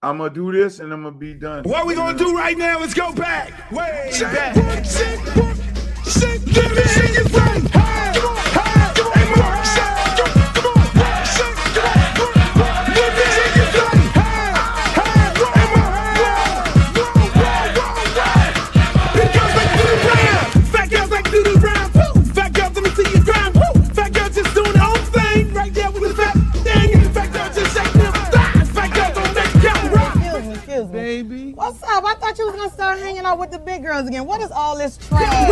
I'm going to do this and I'm going to be done. What we going to do right now is go back. Way back. Baby. What's up? I thought you was gonna start hanging out with the big girls again. What is all this trash?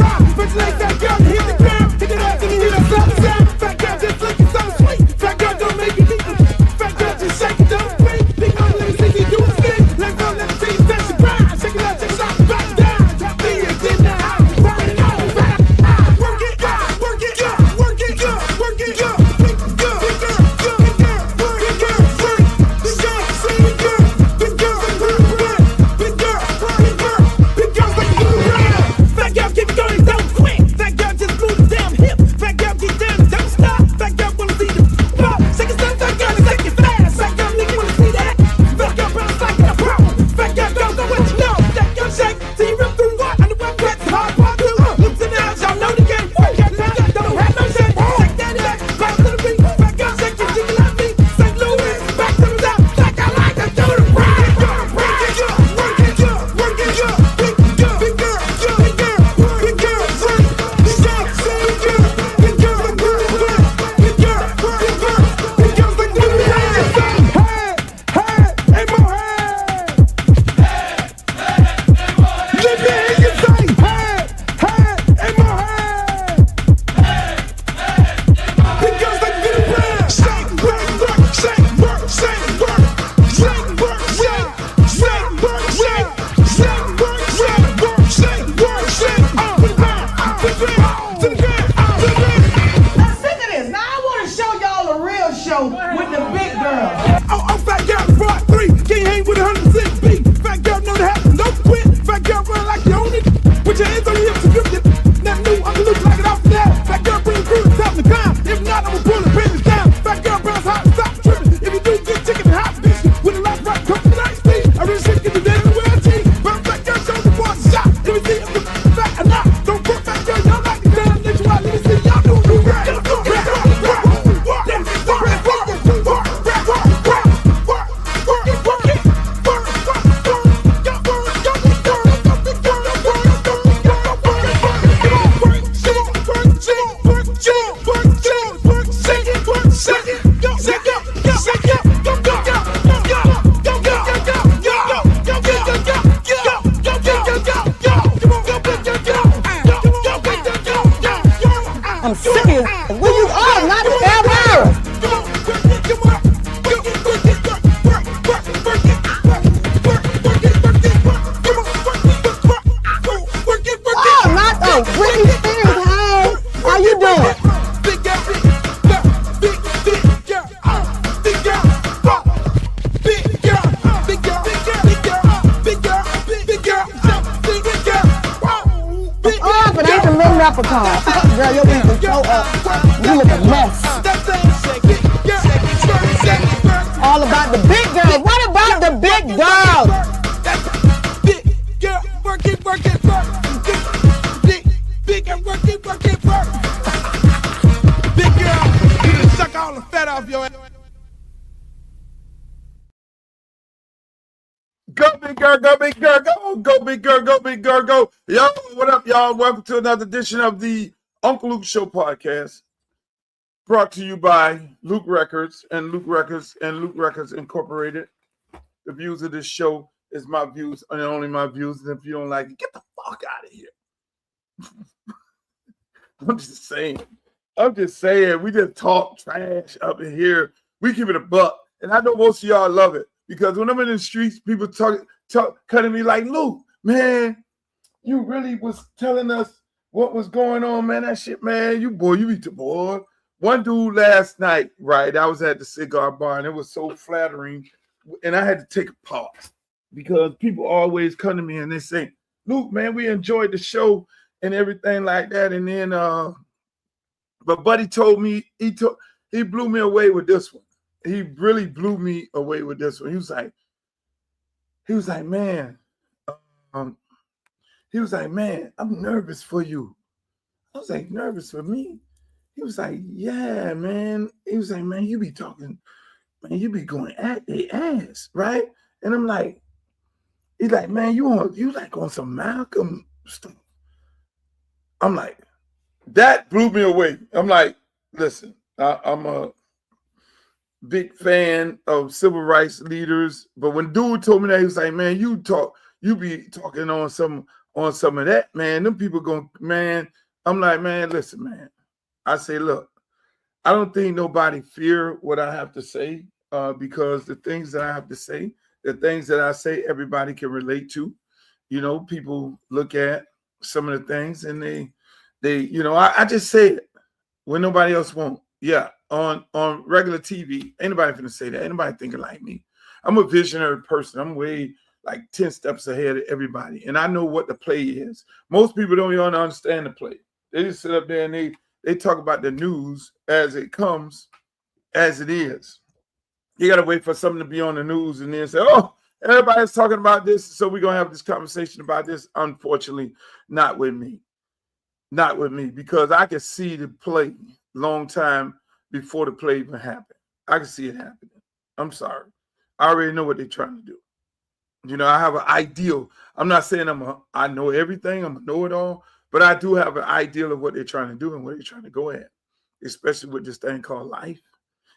I'm serious. Where you are? Not ever. Oh, not the Britney Spears. Hey, how you doing? But I ain't the little leprechaun. Girl, your wings are so up. You look a mess. All about the big girls. What about the big girls? Big girl, work it, work it, work. Big girl, work it, work it, work. Big girl, you can suck all the fat off your ass. Go big girl, go big girl, go, go big girl, go big girl, go. Yo, what up, y'all? Welcome to another edition of the Uncle Luke Show podcast, brought to you by Luke Records and Luke Records Incorporated. The views of this show is my views and only my views. And if you don't like it, get the fuck out of here. I'm just saying. We just talk trash up in here. We keep it a buck. And I know most of y'all love it. Because when I'm in the streets, people cutting me like, Luke, man, you really was telling us what was going on, man. That shit, man, you be the boy. One dude last night, right, I was at the cigar bar, and it was so flattering, and I had to take a pause because people always come to me and they say, Luke, man, we enjoyed the show and everything like that. And then, but Buddy told me, he blew me away with this one. He really blew me away with this one. He was like, He was like, man, um, I'm nervous for you. I was like, nervous for me? He was like, yeah, man. He was like, man, you be talking, man, you be going at their ass, right? And I'm like, he's like, man, you like on some Malcolm stuff. I'm like, that blew me away. I'm like, listen, I'm a big fan of civil rights leaders, but when dude told me that, he was like, man, you be talking on some of that, man. Them people going, man. I'm like, man, listen, man. I say, look, I don't think nobody fear what I have to say, because the things that I have to say, the things that I say, everybody can relate to. You know, people look at some of the things and they, I just say it when nobody else won't. Yeah, on regular TV, ain't nobody finna say that. Ain't nobody thinking like me. I'm a visionary person. I'm way like 10 steps ahead of everybody, and I know what the play is. Most people don't even understand the play. They just sit up there and they talk about the news as it comes, as it is. You got to wait for something to be on the news and then say, oh, everybody's talking about this, so we're going to have this conversation about this. Unfortunately, not with me. Not with me, because I can see the play long time before the play even happened. I can see it happening. I'm sorry. I already know what they're trying to do. You know, I have an ideal. I'm not saying I know everything, I'm a know-it-all, but I do have an ideal of what they're trying to do and where they're trying to go at, especially with this thing called life,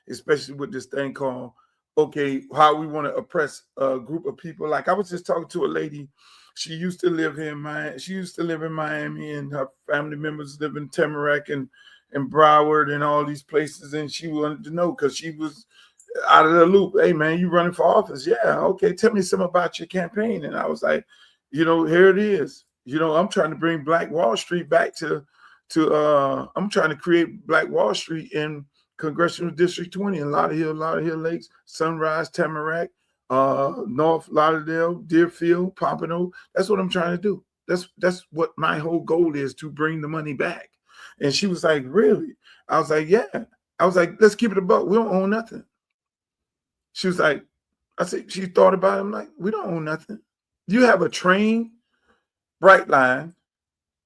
especially with this thing called, okay, how we want to oppress a group of people. Like I was just talking to a lady. She used to live in Miami, and her family members live in Tamarack and Broward and all these places. And she wanted to know, because she was out of the loop. Hey, man, you running for office? Yeah. Okay. Tell me something about your campaign. And I was like, here it is. I'm trying to bring Black Wall Street back I'm trying to create Black Wall Street in Congressional District 20 in Lauderhill Lakes, Sunrise, Tamarack, North Lauderdale, Deerfield, Pompano. That's what I'm trying to do. That's what my whole goal is, to bring the money back. And she was like, really? I was like, yeah. I was like, let's keep it a buck. We don't own nothing. She was like, I said, she thought about it. I'm like, we don't own nothing. You have a train, bright line,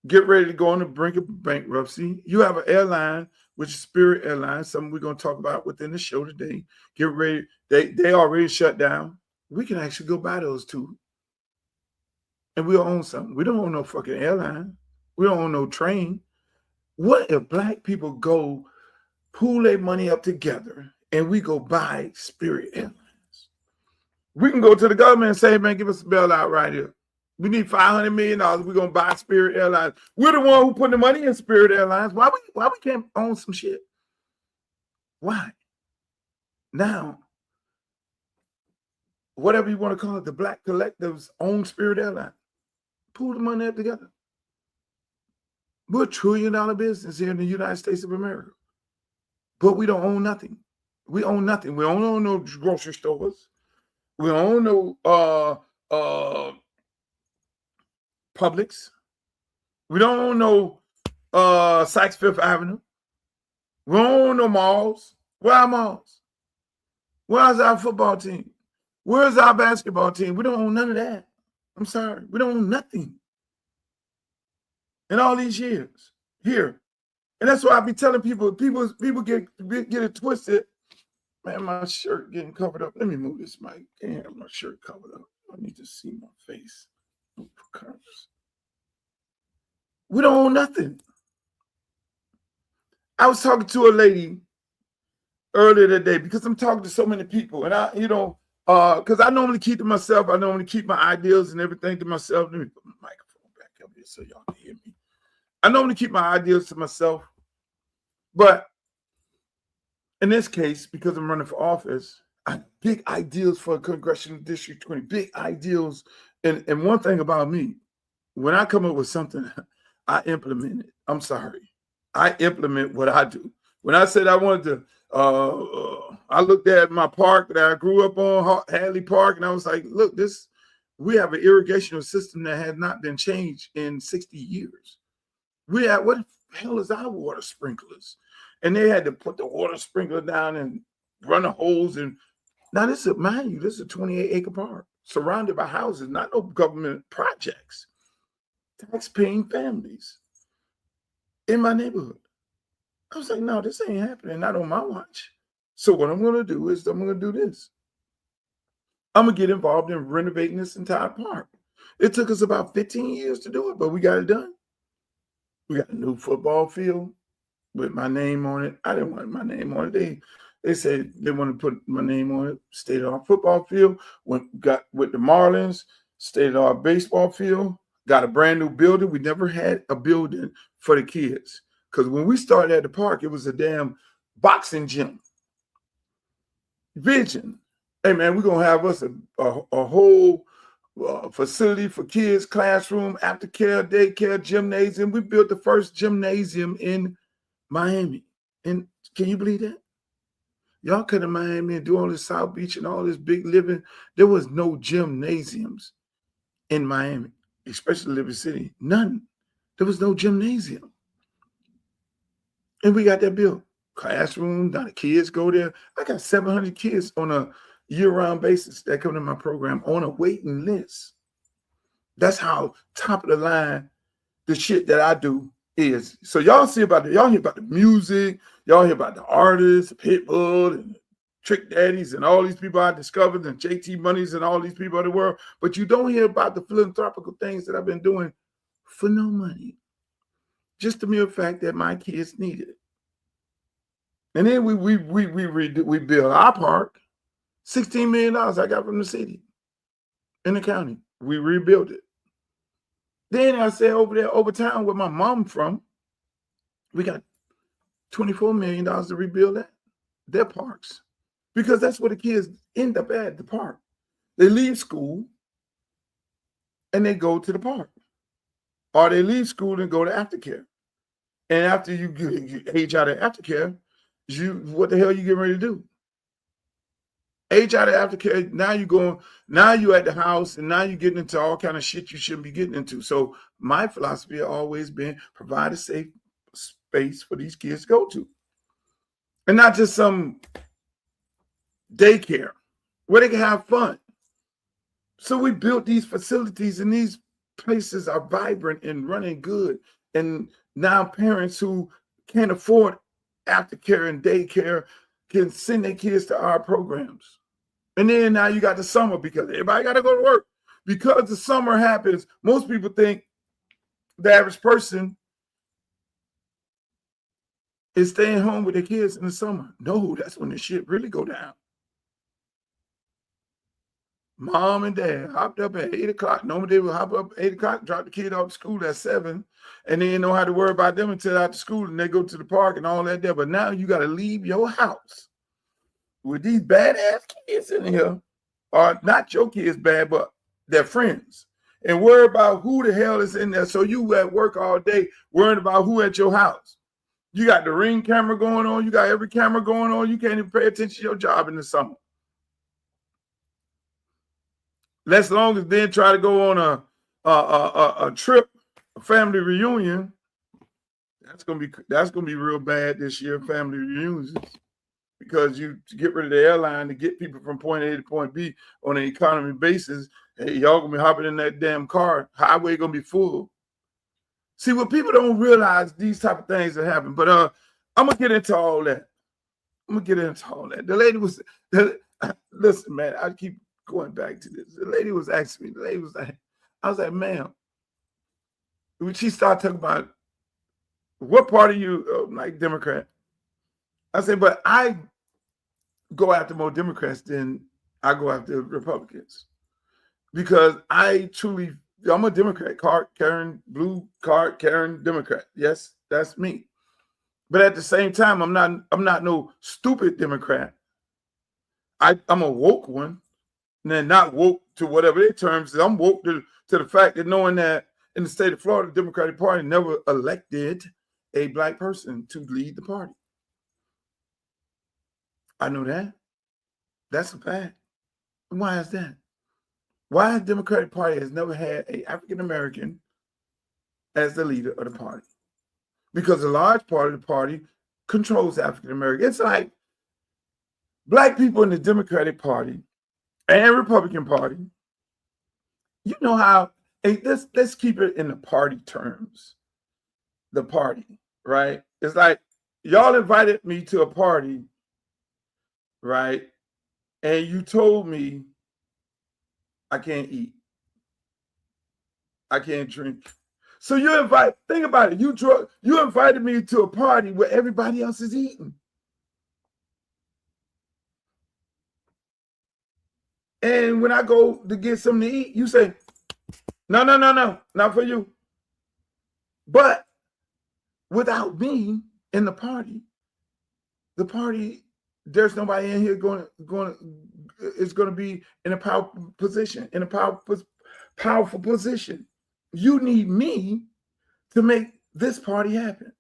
get ready to go on the brink of bankruptcy. You have an airline, which is Spirit Airlines, something we're going to talk about within the show today. Get ready. They already shut down. We can actually go buy those two. And we'll own something. We don't own no fucking airline. We don't own no train. What if Black people go pool their money up together and we go buy Spirit Airlines? We can go to the government and say, man, give us a bailout right here. We need $500 million. We're going to buy Spirit Airlines. We're the one who put the money in Spirit Airlines. Why we can't own some shit? Why? Now, whatever you want to call it, the Black collectives own Spirit Airlines. Pool the money up together. We're $1 trillion business here in the United States of America. But we don't own nothing. We own nothing. We don't own no grocery stores. We don't own no Publix. We don't own no Saks Fifth Avenue. We don't own no malls. Where are malls? Where's our football team? Where's our basketball team? We don't own none of that. I'm sorry. We don't own nothing in all these years here. And that's why I be telling people get it twisted. Man, my shirt getting covered up. Let me move this mic. Can't have my shirt covered up. I need to see my face. We don't own nothing. I was talking to a lady earlier today, because I'm talking to so many people, and because I normally keep to myself. I normally keep my ideas and everything to myself. Let me put my microphone back up here so y'all can hear me. I normally keep my ideas to myself, but in this case, because I'm running for office, I have big ideals for Congressional District 20, big ideals. And one thing about me, when I come up with something, I implement it. I'm sorry. I implement what I do. When I said I wanted to, I looked at my park that I grew up on, Hadley Park, and I was like, look, we have an irrigation system that has not been changed in 60 years. What the hell is our water sprinklers? And they had to put the water sprinkler down and run the hose. And now this is a 28-acre park. surrounded by houses, not no government projects, tax-paying families in my neighborhood. I was like, no, this ain't happening, not on my watch. So what I'm going to do is I'm going to do this. I'm going to get involved in renovating this entire park. It took us about 15 years to do it, but we got it done. We got a new football field with my name on it. I didn't want my name on it. They said they wanted to put my name on it. State-of-the-art football field. Got with the Marlins, state-of-the-art baseball field. Got a brand new building. We never had a building for the kids. Because when we started at the park, it was a damn boxing gym. Vision. Hey, man, we're going to have us a whole facility for kids, classroom, aftercare, daycare, gymnasium. We built the first gymnasium in Miami. And can you believe that? Y'all come to Miami and do all this South Beach and all this big living. There was no gymnasiums in Miami, especially Liberty City. None. There was no gymnasium. And we got that built. Classroom, now the kids go there. I got 700 kids on a year-round basis that come to my program on a waiting list. That's how top of the line the shit that I do is. So y'all hear about the music, y'all hear about the artists, Pitbull and Trick Daddies and all these people I discovered and JT Monies and all these people in the world, but you don't hear about the philanthropical things that I've been doing for no money. Just the mere fact that my kids need it. And then we build our park. $16 million I got from the city in the county. We rebuilt it. Then I said over there, over town where my mom from, we got $24 million to rebuild their parks. Because that's where the kids end up at, the park. They leave school and they go to the park. Or they leave school and go to aftercare. And after you age out of aftercare, what the hell you getting ready to do? Age out of aftercare, now you at the house, and now you're getting into all kind of shit you shouldn't be getting into. So my philosophy has always been provide a safe space for these kids to go to. And not just some daycare where they can have fun. So we built these facilities, and these places are vibrant and running good. And now parents who can't afford aftercare and daycare can send their kids to our programs. And then now you got the summer because everybody got to go to work. Because the summer happens, most people think the average person is staying home with their kids in the summer. No, that's when the shit really go down. Mom and dad hopped up at 8 o'clock. Normally they would hop up at 8 o'clock, drop the kid off to school at 7, and they didn't know how to worry about them until after school, and they go to the park and all that there. But now you got to leave your house with these badass kids in here, or not your kids bad, but their friends, and worry about who the hell is in there. So you at work all day worrying about who at your house. You got the Ring camera going on. You got every camera going on. You can't even pay attention to your job in the summer. Less long as then try to go on a trip, a family reunion. That's gonna be real bad this year, family reunions, because you get rid of the airline to get people from point A to point B on an economy basis. Hey, y'all gonna be hopping in that damn car. Highway gonna be full. See, what people don't realize, these type of things that happen. But I'm gonna get into all that. The lady was, listen, man, I keep going back to this. The lady was asking me, I was like, ma'am, when she started talking about what party you like, Democrat. I said, but I go after more Democrats than I go after Republicans. Because I'm a Democrat, card carrying, blue card carrying Democrat. Yes, that's me. But at the same time, I'm not no stupid Democrat. I'm a woke one. And then not woke to whatever their terms is. I'm woke to the fact that knowing that in the state of Florida, the Democratic Party never elected a black person to lead the party. I know that. That's a fact. Why is that? Why the Democratic Party has never had an African American as the leader of the party? Because a large part of the party controls African American. It's like black people in the Democratic Party and Republican Party You know how, hey, let's keep it in the party terms. The party, right? It's like y'all invited me to a party, right? And you told me I can't eat. I can't drink. So think about it. You invited me to a party where everybody else is eating. And when I go to get something to eat, you say, no, not for you. But without me in the party, there's nobody in here is going to be in a powerful position, powerful position. You need me to make this party happen.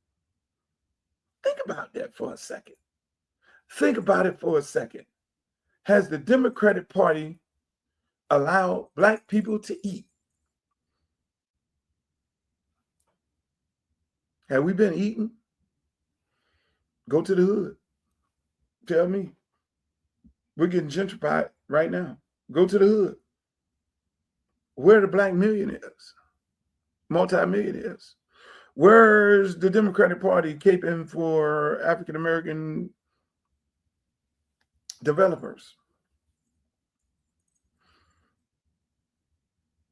Think about that for a second. Think about it for a second. Has the Democratic Party allowed Black people to eat? Have we been eating? Go to the hood. Tell me. We're getting gentrified right now. Go to the hood. Where are the Black millionaires? Multi-millionaires? Where's the Democratic Party caping for African-American developers?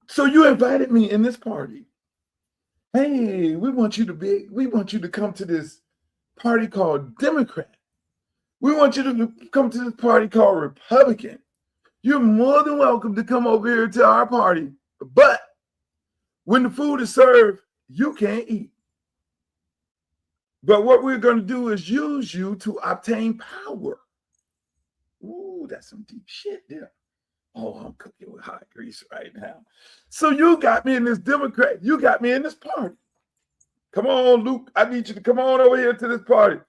So you invited me in this party. Hey, we want you to come to this party called Democrat. We want you to come to this party called Republican. You're more than welcome to come over here to our party. But when the food is served, you can't eat. But what we're going to do is use you to obtain power. Ooh, that's some deep shit there. Oh, I'm cooking with hot grease right now. So you got me in this Democrat. You got me in this party. Come on, Luke. I need you to come on over here to this party.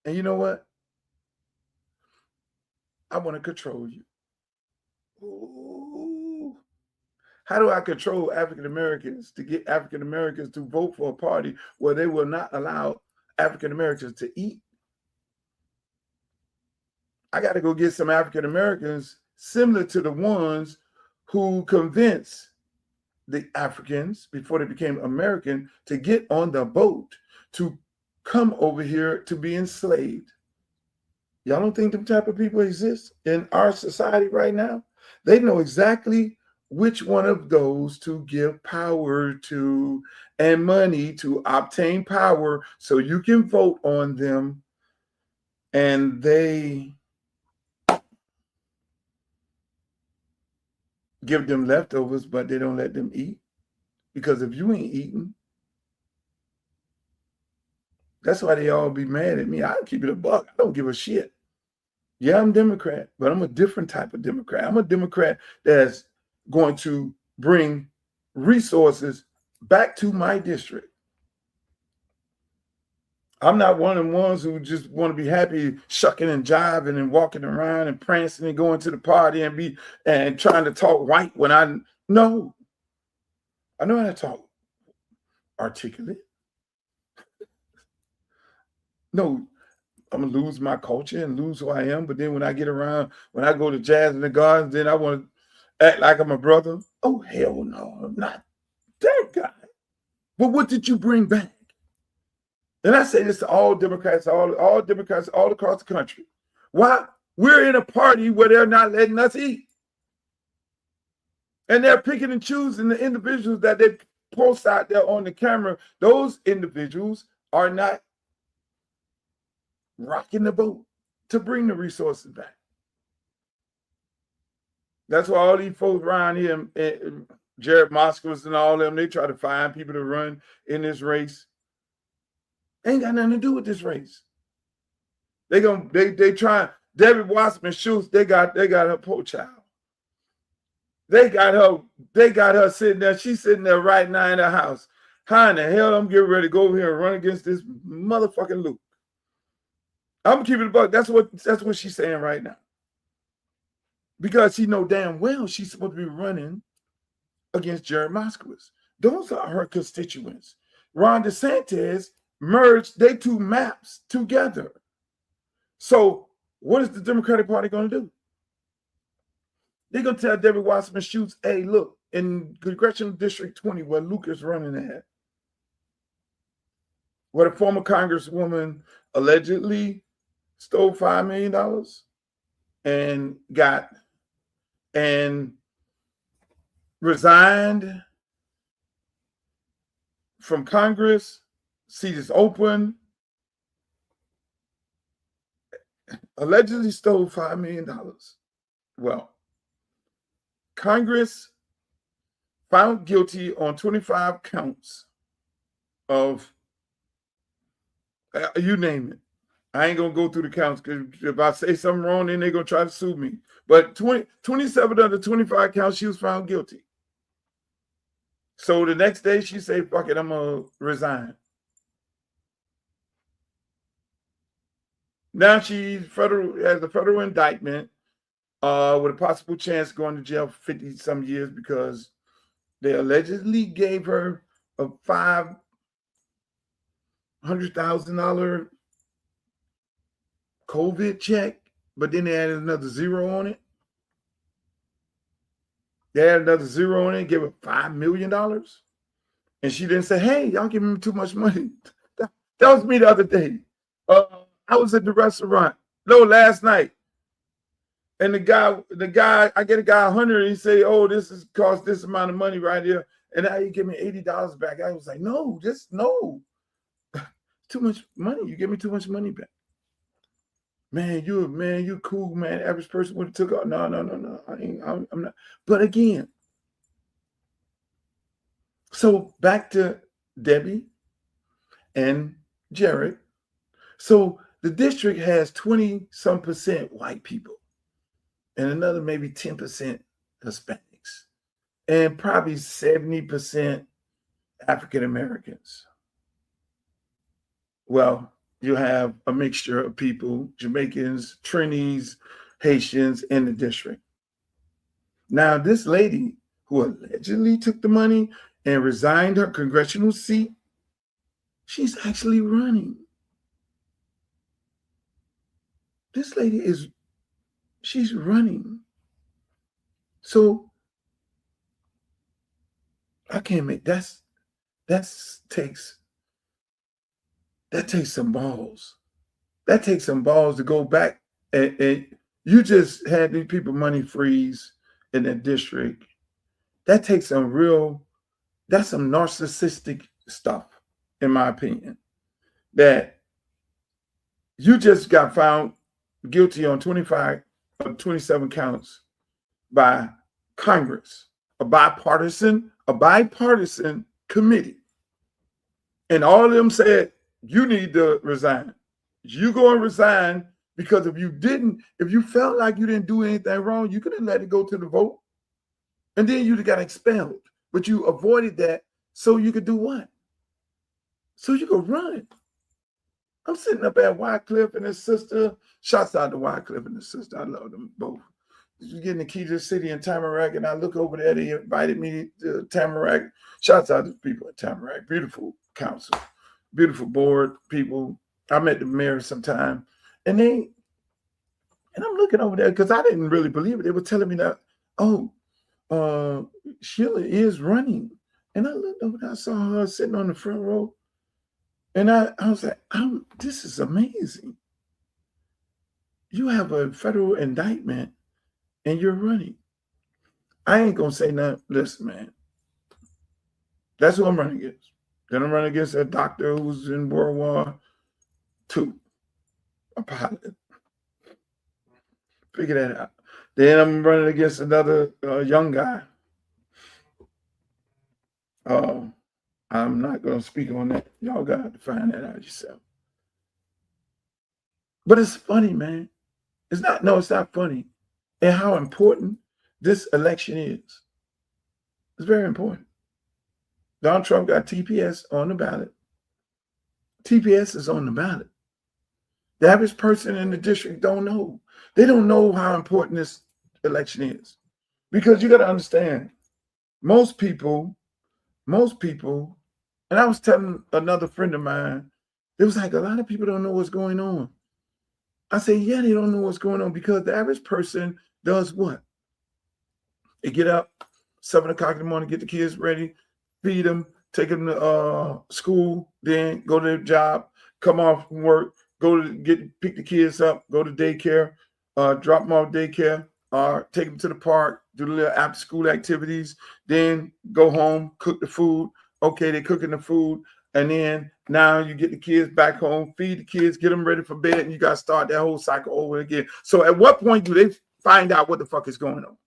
And you know what? I want to control you. Ooh. How do I control African Americans to get African Americans to vote for a party where they will not allow African Americans to eat? I got to go get some African Americans similar to the ones who convinced the Africans before they became American to get on the boat to come over here to be enslaved. Y'all don't think them type of people exist in our society right now? They know exactly which one of those to give power to and money to obtain power so you can vote on them. And they give them leftovers, but they don't let them eat. Because if you ain't eating, that's why they all be mad at me. I'll keep it a buck. I don't give a shit. Yeah, I'm Democrat, but I'm a different type of Democrat. I'm a Democrat that's going to bring resources back to my district. I'm not one of the ones who just want to be happy shucking and jiving and walking around and prancing and going to the party and trying to talk white when I know how to talk articulate. No, I'm gonna lose my culture and lose who I am. But then when I get around, when I go to Jazz in the Gardens, then I want to act like I'm a brother. Oh, hell no, I'm not that guy. But what did you bring back? And I say this to all Democrats, all Democrats all across the country. Why? We're in a party where they're not letting us eat. And they're picking and choosing the individuals that they post out there on the camera. Those individuals are not rocking the boat to bring the resources back. That's why all these folks around here, and Jared Moskowitz and all of them, they try to find people to run in this race. Ain't got nothing to do with this race. They try. Debbie Wasserman Schultz, they got her poor child. They got her sitting there. She's sitting there right now in her house. How in the hell I'm getting ready to go over here and run against this motherfucking Luke? I'm keeping it buck. That's what she's saying right now. Because she know damn well she's supposed to be running against Jared Moskowitz. Those are her constituents. Ron DeSantis merged their two maps together. So what is the Democratic Party going to do? They're going to tell Debbie Wasserman Schultz, hey, look, in Congressional District 20, where Luke is running at, where the former Congresswoman allegedly stole $5 million and resigned from Congress, seat is open, allegedly stole $5 million. Well, Congress found guilty on 25 counts of, you name it. I ain't going to go through the counts because if I say something wrong, then they're going to try to sue me. But 27 of the 25 counts, she was found guilty. So the next day she said, fuck it, I'm going to resign. Now she has a federal indictment with a possible chance of going to jail for 50 some years because they allegedly gave her a $500,000 COVID check, but then they added another zero on it. They added another zero on it, gave her $5 million. And she didn't say, hey, y'all giving me too much money. That was me the other day. I was at the restaurant, last night. And the guy, I get a guy 100, and he say, oh, this is cost this amount of money right here. And now you give me $80 back. I was like, no. Too much money. You give me too much money back. Man, you cool, man. Average person would have took off. No. I'm not. But again, so back to Debbie and Jared. So the district has 20-some% white people and another maybe 10% Hispanics and probably 70% African Americans. Well, you have a mixture of people, Jamaicans, Trinis, Haitians in the district. Now, this lady who allegedly took the money and resigned her congressional seat, she's actually running. This lady she's running. So I can't make that takes some balls. That takes some balls to go back and you just had these people money freeze in the district. That takes that's some narcissistic stuff, in my opinion. That you just got found guilty on 25 or 27 counts by Congress, a bipartisan committee. And all of them said, you need to resign. You go and resign because if you felt like you didn't do anything wrong, you could have let it go to the vote. And then you'd have got expelled. But you avoided that so you could do what? So you could run. I'm sitting up at Wycliffe and his sister. Shouts out to Wycliffe and his sister. I love them both. We're getting the key to the city in Tamarack, and I look over there. They invited me to Tamarack. Shouts out to the people at Tamarack. Beautiful council, beautiful board people. I met the mayor sometime, and I'm looking over there because I didn't really believe it. They were telling me that, Sheila is running, and I looked over there. I saw her sitting on the front row. And I was like, this is amazing. You have a federal indictment and you're running. I ain't going to say nothing. Listen, man. That's who I'm running against. Then I'm running against a doctor who's in World War II, a pilot. Figure that out. Then I'm running against another young guy. I'm not going to speak on that. Y'all got to find that out yourself. But it's funny, man. It's not funny. And how important this election is. It's very important. Donald Trump got TPS on the ballot. TPS is on the ballot. The average person in the district don't know. They don't know how important this election is. Because you got to understand, most people, and I was telling another friend of mine, it was like a lot of people don't know what's going on. I say, yeah, they don't know what's going on because the average person does what? They get up 7 o'clock in the morning, get the kids ready, feed them, take them to school, then go to their job, come off from work, pick the kids up, go to daycare, drop them off daycare, take them to the park, do the little after school activities, then go home, cook the food. Okay, they're cooking the food. And then now you get the kids back home, feed the kids, get them ready for bed, and you got to start that whole cycle over again. So at what point do they find out what the fuck is going on?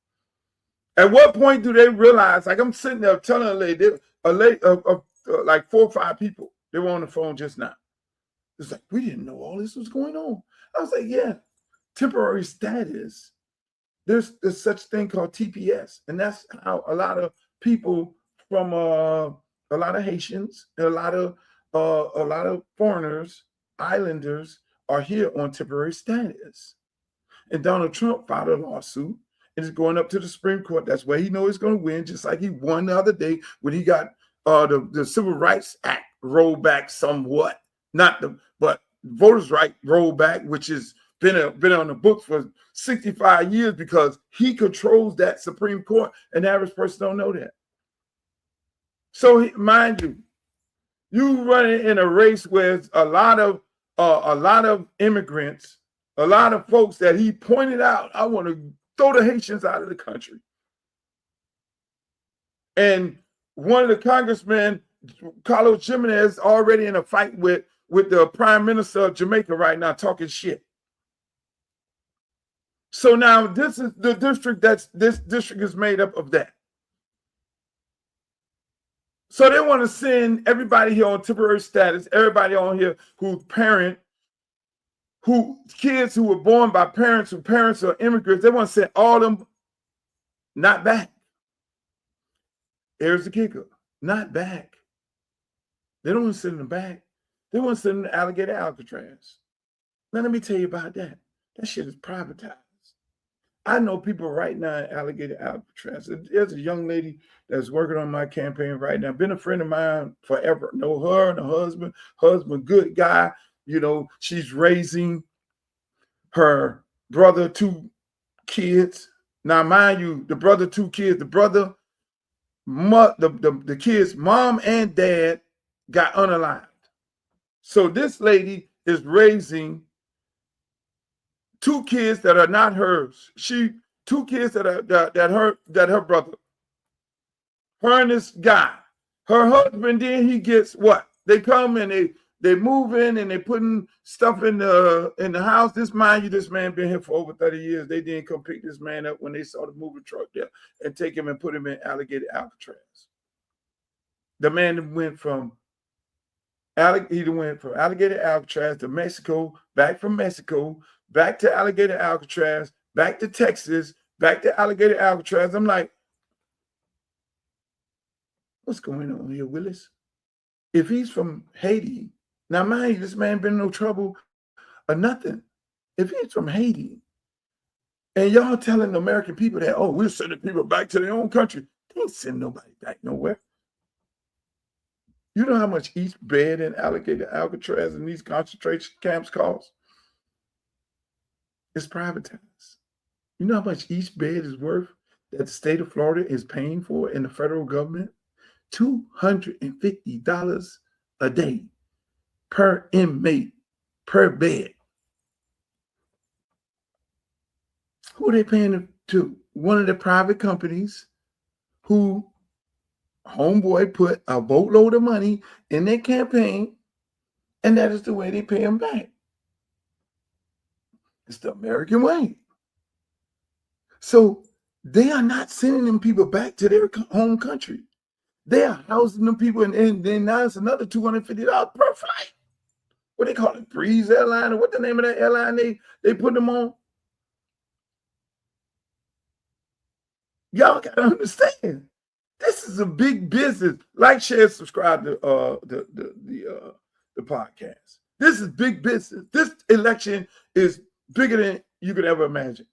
At what point do they realize, like I'm sitting there telling a lady, like 4 or 5 people, they were on the phone just now. It's like, we didn't know all this was going on. I was like, yeah, temporary status. There's such thing called TPS. And that's how a lot of people from a lot of Haitians, a lot of foreigners, islanders are here on temporary status. And Donald Trump filed a lawsuit and it's going up to the Supreme Court. That's where he knows he's going to win, just like he won the other day when he got the Civil Rights Act rolled back somewhat. But voters' right rolled back, which has been on the books for 65 years because he controls that Supreme Court, and the average person don't know that. So mind you, you running in a race with a lot of immigrants, a lot of folks that he pointed out. I want to throw the Haitians out of the country. And one of the congressmen, Carlos Jimenez, already in a fight with the prime minister of Jamaica right now, talking shit. So now this is the district this district is made up of that. So they want to send everybody here on temporary status, everybody on here kids who were born by parents whose parents are immigrants, they want to send all them not back. Here's the kicker, not back. They don't want to send them back. They want to send them to Alligator Alcatraz. Now let me tell you about that. That shit is privatized. I know people right now in Alligator Alcatraz. There's a young lady that's working on my campaign right now. Been a friend of mine forever. Know her and her husband, good guy. You know, she's raising her brother 2 kids. Now, mind you, the brother 2 kids, the kids' mom and dad got unalived. So this lady is raising 2 kids that are not hers. 2 kids that her brother. Her and this guy. Her husband, then he gets what? They come and they move in and they putting stuff in the house. This man been here for over 30 years. They didn't come pick this man up when they saw the moving truck there and take him and put him in Alligator Alcatraz. The man went from Alligator Alcatraz to Mexico, back from Mexico, back to Alligator Alcatraz, back to Texas, back to Alligator Alcatraz. I'm like, what's going on here, Willis? If he's from Haiti, now mind you, this man been in no trouble or nothing. If he's from Haiti, and y'all telling the American people that, oh, we're sending people back to their own country, they ain't sending nobody back nowhere. You know how much each bed in Alligator Alcatraz and these concentration camps cost? It's privatized. You know how much each bed is worth that the state of Florida is paying for in the federal government? $250 a day per inmate, per bed. Who are they paying to? One of the private companies who homeboy put a boatload of money in their campaign, and that is the way they pay them back. It's the American way. So they are not sending them people back to their home country. They are housing them people, and then now it's another $250 per flight. What they call it, Breeze Airline, or what the name of that airline they put them on? Y'all gotta understand. This is a big business. Like, share, subscribe to the podcast. This is big business. This election is bigger than you could ever imagine.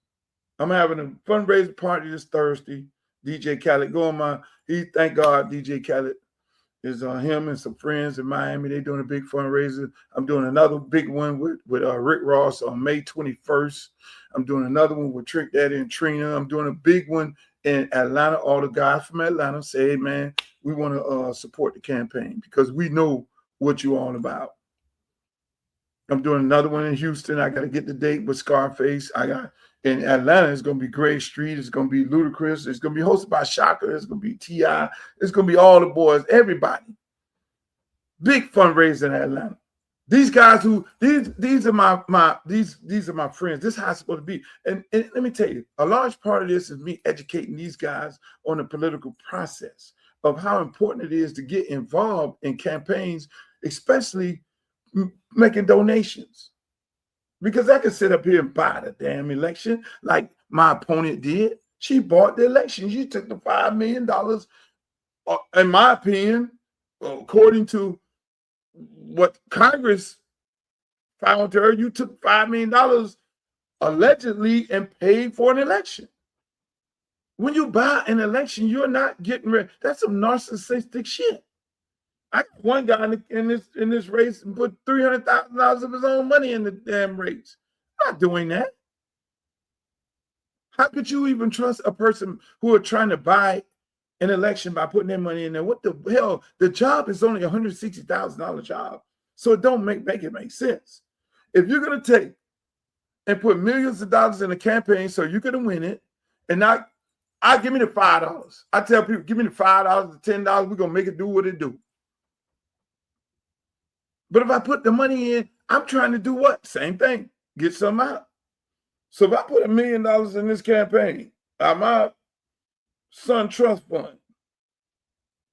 I'm having a fundraiser party this Thursday. DJ Khaled, thank God DJ Khaled Is him and some friends in Miami. They're doing a big fundraiser. I'm doing another big one with Rick Ross on May 21st. I'm doing another one with Trick Daddy and Trina. I'm doing a big one in Atlanta. All the guys from Atlanta say, hey, man, we want to support the campaign because we know what you're all about. I'm doing another one in Houston. I got to get the date with Scarface. In Atlanta, it's going to be Gray Street. It's going to be Ludacris. It's going to be hosted by Shaka. It's going to be T.I. It's going to be all the boys, everybody. Big fundraiser in Atlanta. These guys these are my friends. This is how it's supposed to be. And let me tell you, a large part of this is me educating these guys on the political process of how important it is to get involved in campaigns, especially making donations. Because I could sit up here and buy the damn election like my opponent did. She bought the election. She took the $5 million, in my opinion, according to what Congress found her, you took $5 million allegedly and paid for an election. When you buy an election, you're not getting rid. That's some narcissistic shit. I got one guy in this race and put $300,000 of his own money in the damn race. I'm not doing that. How could you even trust a person who are trying to buy an election by putting their money in there? What the hell? The job is only $160,000 job, so it don't make it make sense. If you're gonna take and put millions of dollars in a campaign so you're gonna win it, and I give me the $5. I tell people, give me the $5, the $10. We're gonna make it do what it do. But if I put the money in, I'm trying to do what? Same thing. Get some out. So if I put $1 million in this campaign, my son trust fund,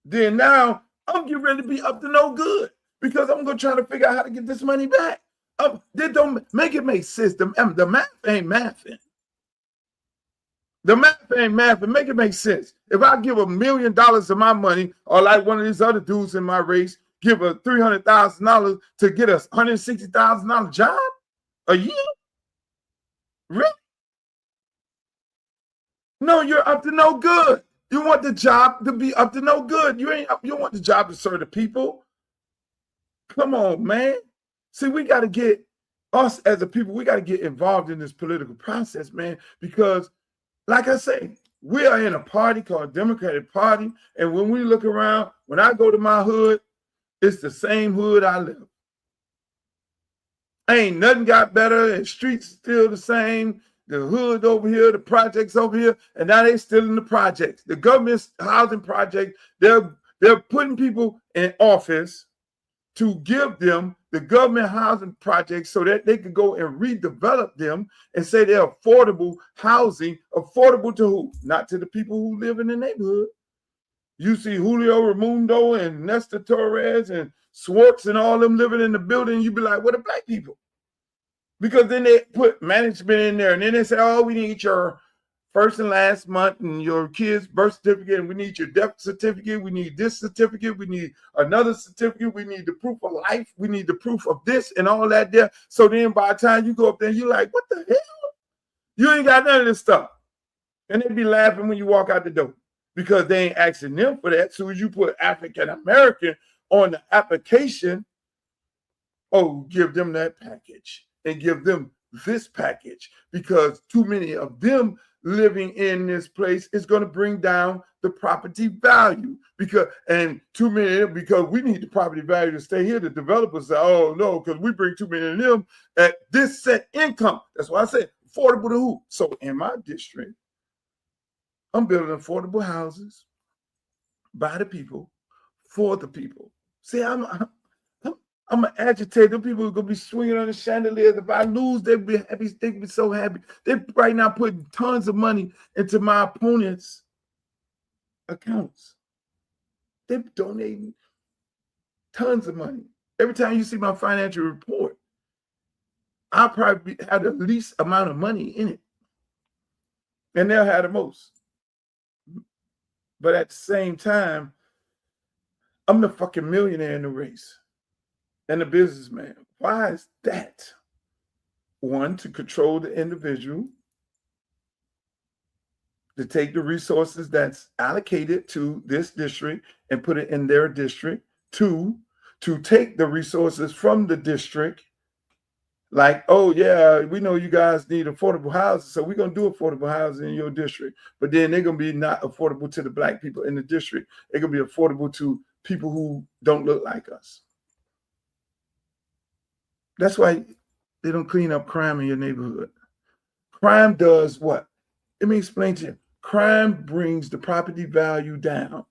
then now I'm getting ready to be up to no good because I'm going to try to figure out how to get this money back. They don't make it make sense. The math ain't mathing. The math ain't mathing. Make it make sense. If I give $1 million of my money, or like one of these other dudes in my race, give a $300,000 to get a $160,000 job a year? Really? No, you're up to no good. You want the job to be up to no good. You want the job to serve the people. Come on, man. See, we got to get us as a people, we got to get involved in this political process, man, because like I say, we are in a party called Democratic Party. And when we look around, when I go to my hood, it's the same hood I live. Ain't nothing got better, and streets still the same. The hood over here, the projects over here, and now they still in the projects. The government's housing project, they're putting people in office to give them the government housing projects so that they could go and redevelop them and say they're affordable housing. Affordable to who? Not to the people who live in the neighborhood. You see Julio Raimundo and Nestor Torres and Swartz and all them living in the building. You be like, what are black people? Because then they put management in there and then they say, oh, we need your first and last month and your kid's birth certificate, and we need your death certificate. We need this certificate. We need another certificate. We need the proof of life. We need the proof of this and all that there. So then by the time you go up there, you're like, what the hell? You ain't got none of this stuff. And they be laughing when you walk out the door, because they ain't asking them for that. So as you put African American on the application, oh, give them that package and give them this package, because too many of them living in this place is going to bring down the property value, because we need the property value to stay here. The developers say, oh no, because we bring too many of them at this set income. That's why I said affordable to who? So in my district, I'm building affordable houses by the people, for the people. See, I'm an agitator. Them people are going to be swinging on the chandeliers. If I lose, they'll be happy. They'll be so happy. They're right now putting tons of money into my opponent's accounts. They're donating tons of money. Every time you see my financial report, I'll probably have the least amount of money in it. And they'll have the most. But at the same time, I'm the fucking millionaire in the race and the businessman. Why is that? One, to control the individual, to take the resources that's allocated to this district and put it in their district. Two, to take the resources from the district. Like, oh yeah, we know you guys need affordable houses, so we're gonna do affordable housing in your district. But then they're gonna be not affordable to the black people in the district. They're gonna be affordable to people who don't look like us. That's why they don't clean up crime in your neighborhood. Crime does what? Let me explain to you. Crime brings the property value down.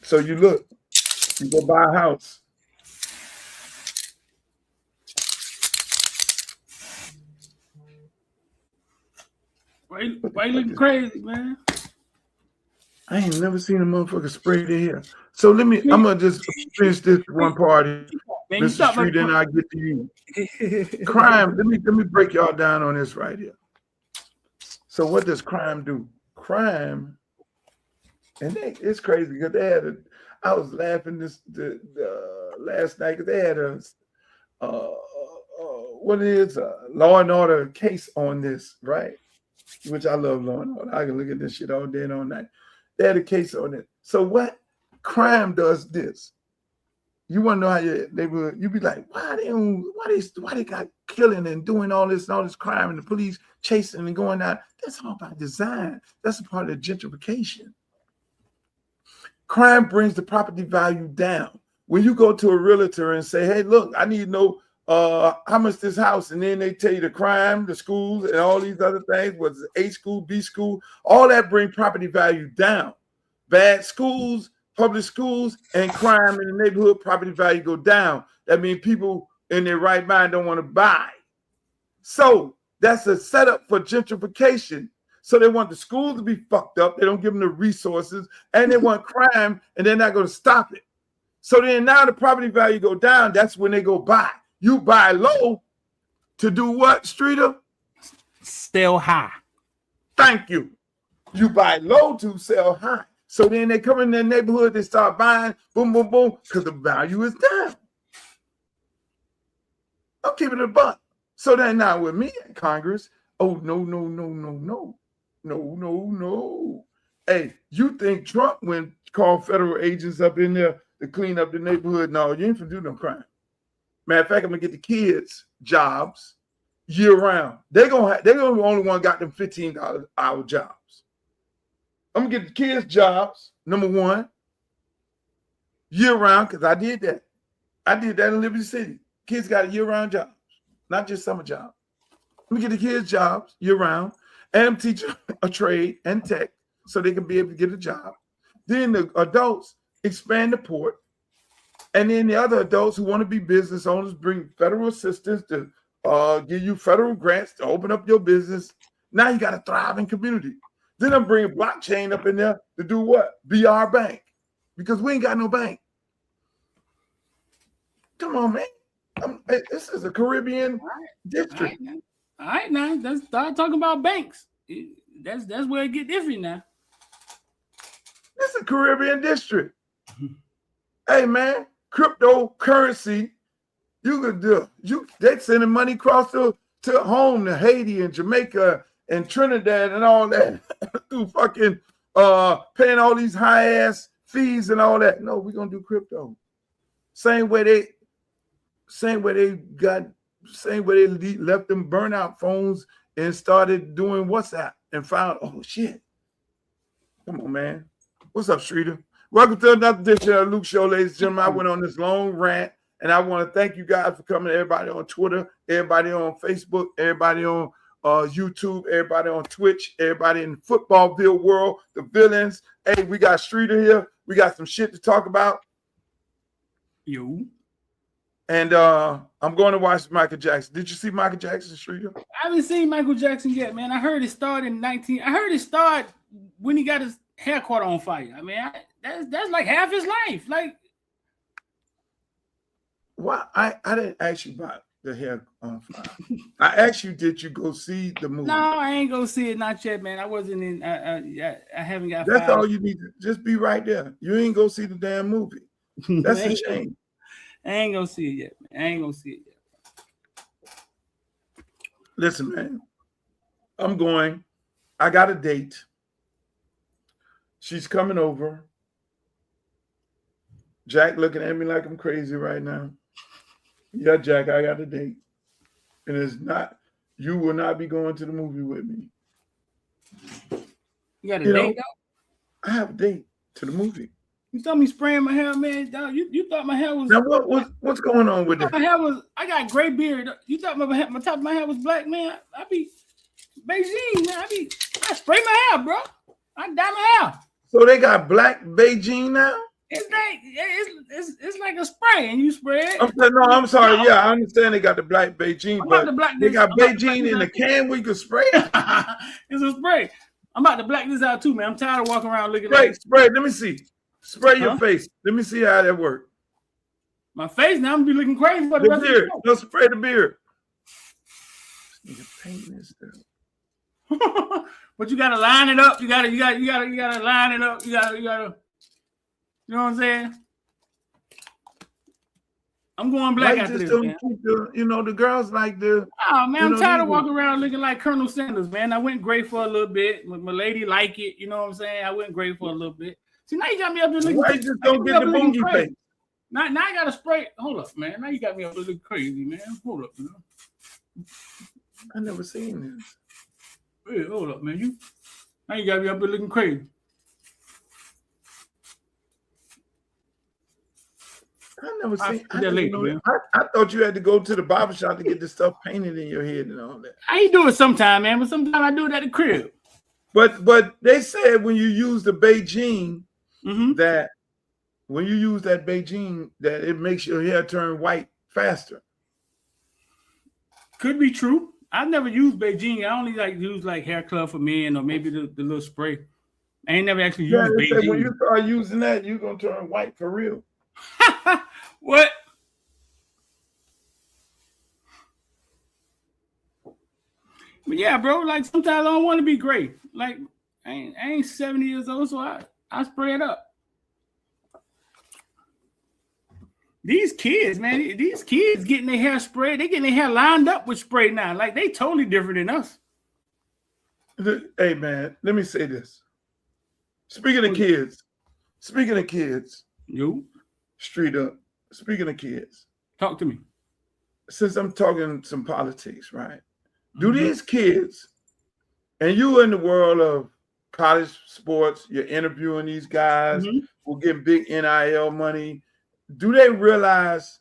So you look, you go buy a house. Why you looking crazy, man? I ain't never seen a motherfucker spray their hair. So I'm gonna just finish this one party, Mr. Street, and I get to you. Crime. Let me break y'all down on this right here. So what does crime do? Crime, and it's crazy because they had I was laughing last night because they had what is a Law and Order case on this, right? Which I love Law and Order. I can look at this shit all day and all night. They had a case on it. So what crime does this? You want to know how your neighborhood? You be like, why they got killing and doing all this crime and the police chasing and going out? That's all by design. That's a part of gentrification. Crime brings the property value down. When you go to a realtor and say, hey, look, I need to know how much this house, and then they tell you the crime, the schools, and all these other things, what's it, A school, B school, all that bring property value down. Bad schools, public schools, and crime in the neighborhood, property value go down. That means people in their right mind don't want to buy. So that's a setup for gentrification. So they want the schools to be fucked up. They don't give them the resources, and they want crime, and they're not going to stop it. So then now the property value go down. That's when they go buy. You buy low to do what, Streeter? Sell high. Thank you. You buy low to sell high. So then they come in their neighborhood, they start buying, boom, boom, boom, because the value is down. I'm keeping it a buck. So then now with me in Congress, oh, no. Hey, you think Trump went call federal agents up in there to clean up the neighborhood? No, you ain't finna do no crime. Matter of fact, I'm gonna get the kids jobs year round. They're gonna the only one got them $15 an hour jobs. I'm gonna get the kids jobs, number one, year round, because I did that. I did that in Liberty City. Kids got year round jobs, not just summer jobs. Let me get the kids jobs year round and teach a trade and tech so they can be able to get a job. Then the adults expand the port. And then the other adults who want to be business owners bring federal assistance to give you federal grants to open up your business. Now you got to thrive in community. Then I'm bringing blockchain up in there to do what? Be our bank. Because we ain't got no bank. Come on, man. This is a Caribbean district. All right, now let's start talking about banks. That's where it get different now. This is a Caribbean district. Hey, man. Cryptocurrency, you could do. They sending money across to home to Haiti and Jamaica and Trinidad and all that through fucking paying all these high ass fees and all that. No, we're gonna do crypto. Same way they left them burnout phones and started doing WhatsApp and found, oh shit. Come on, man. What's up, Streeter? Welcome to another edition of Luke Show, ladies and gentlemen. I went on this long rant, and I want to thank you guys for coming. Everybody on Twitter, everybody on Facebook, everybody on YouTube, everybody on Twitch, everybody in the footballville world, the villains. Hey, we got Streeter here. We got some shit to talk about. You. And I'm going to watch Michael Jackson. Did you see Michael Jackson, Streeter? I haven't seen Michael Jackson yet, man. I heard it start when he got his hair caught on fire. I mean, that's like half his life. Like, why? I didn't ask you about the hair on fire. I asked you, did you go see the movie? No, I ain't go see it, not yet, man. I wasn't in. I haven't got. That's all you need to just be right there. You ain't go see the damn movie. That's a shame. I ain't gonna see it yet, man. Listen, man. I'm going. I got a date. She's coming over. Jack looking at me like I'm crazy right now. Yeah, Jack, I got a date. And it's not, you will not be going to the movie with me. You got a date, though? I have a date to the movie. You thought me spraying my hair, man? Dog, you thought my hair was... Now, what's going on with that? My hair was... I got gray beard. You thought my top of my hair was black, man? I be... Beijing, man. I spray my hair, bro. I dye my hair. So they got black Beijing now? It's like a spray, and you spray it. I'm sorry. Yeah, I understand they got the black Beijing, but they got Beijing in the can where you can spray it. It's a spray. I'm about to black this out too, man. I'm tired of walking around looking spray. Let me see. Spray your face. Let me see how that works. My face now, I'm gonna be looking crazy for the rest beard. of the No, spray the beard. Painting this stuff. But you gotta line it up. You gotta line it up. You gotta. You know what I'm saying? I'm going black after this, man. The girls like the... Oh, man, I'm tired of walking around looking like Colonel Sanders, man. I went gray for a little bit. My lady like it. You know what I'm saying? I went gray for a little bit. See, now you got me up there looking... Why you just don't get the bongy face? Now I got to spray... Hold up, man. Now you got me up there looking crazy, man. Hold up, man. I never seen this. Hey, hold up, man. Now you got me up there looking crazy. I never seen. I thought you had to go to the barbershop to get this stuff painted in your head and all that. I do it sometime, man, but sometimes I do it at the crib. But they said when you use the Beijing, that when you use that Beijing, that it makes your hair turn white faster. Could be true. I've never used Beijing. I only use hair club for men or maybe the little spray. I ain't never actually used Beijing. When you start using that, you're gonna turn white for real. What? But yeah, bro, like sometimes I don't want to be great. Like I ain't 70 years old, so I spray it up. These kids, man, getting their hair sprayed, they getting their hair lined up with spray now. Like they totally different than us. Hey man, let me say this. Speaking of kids, you straight up. Speaking of kids, talk to me. Since I'm talking some politics, right? Do these kids, and you in the world of college sports, you're interviewing these guys who get big NIL money. Do they realize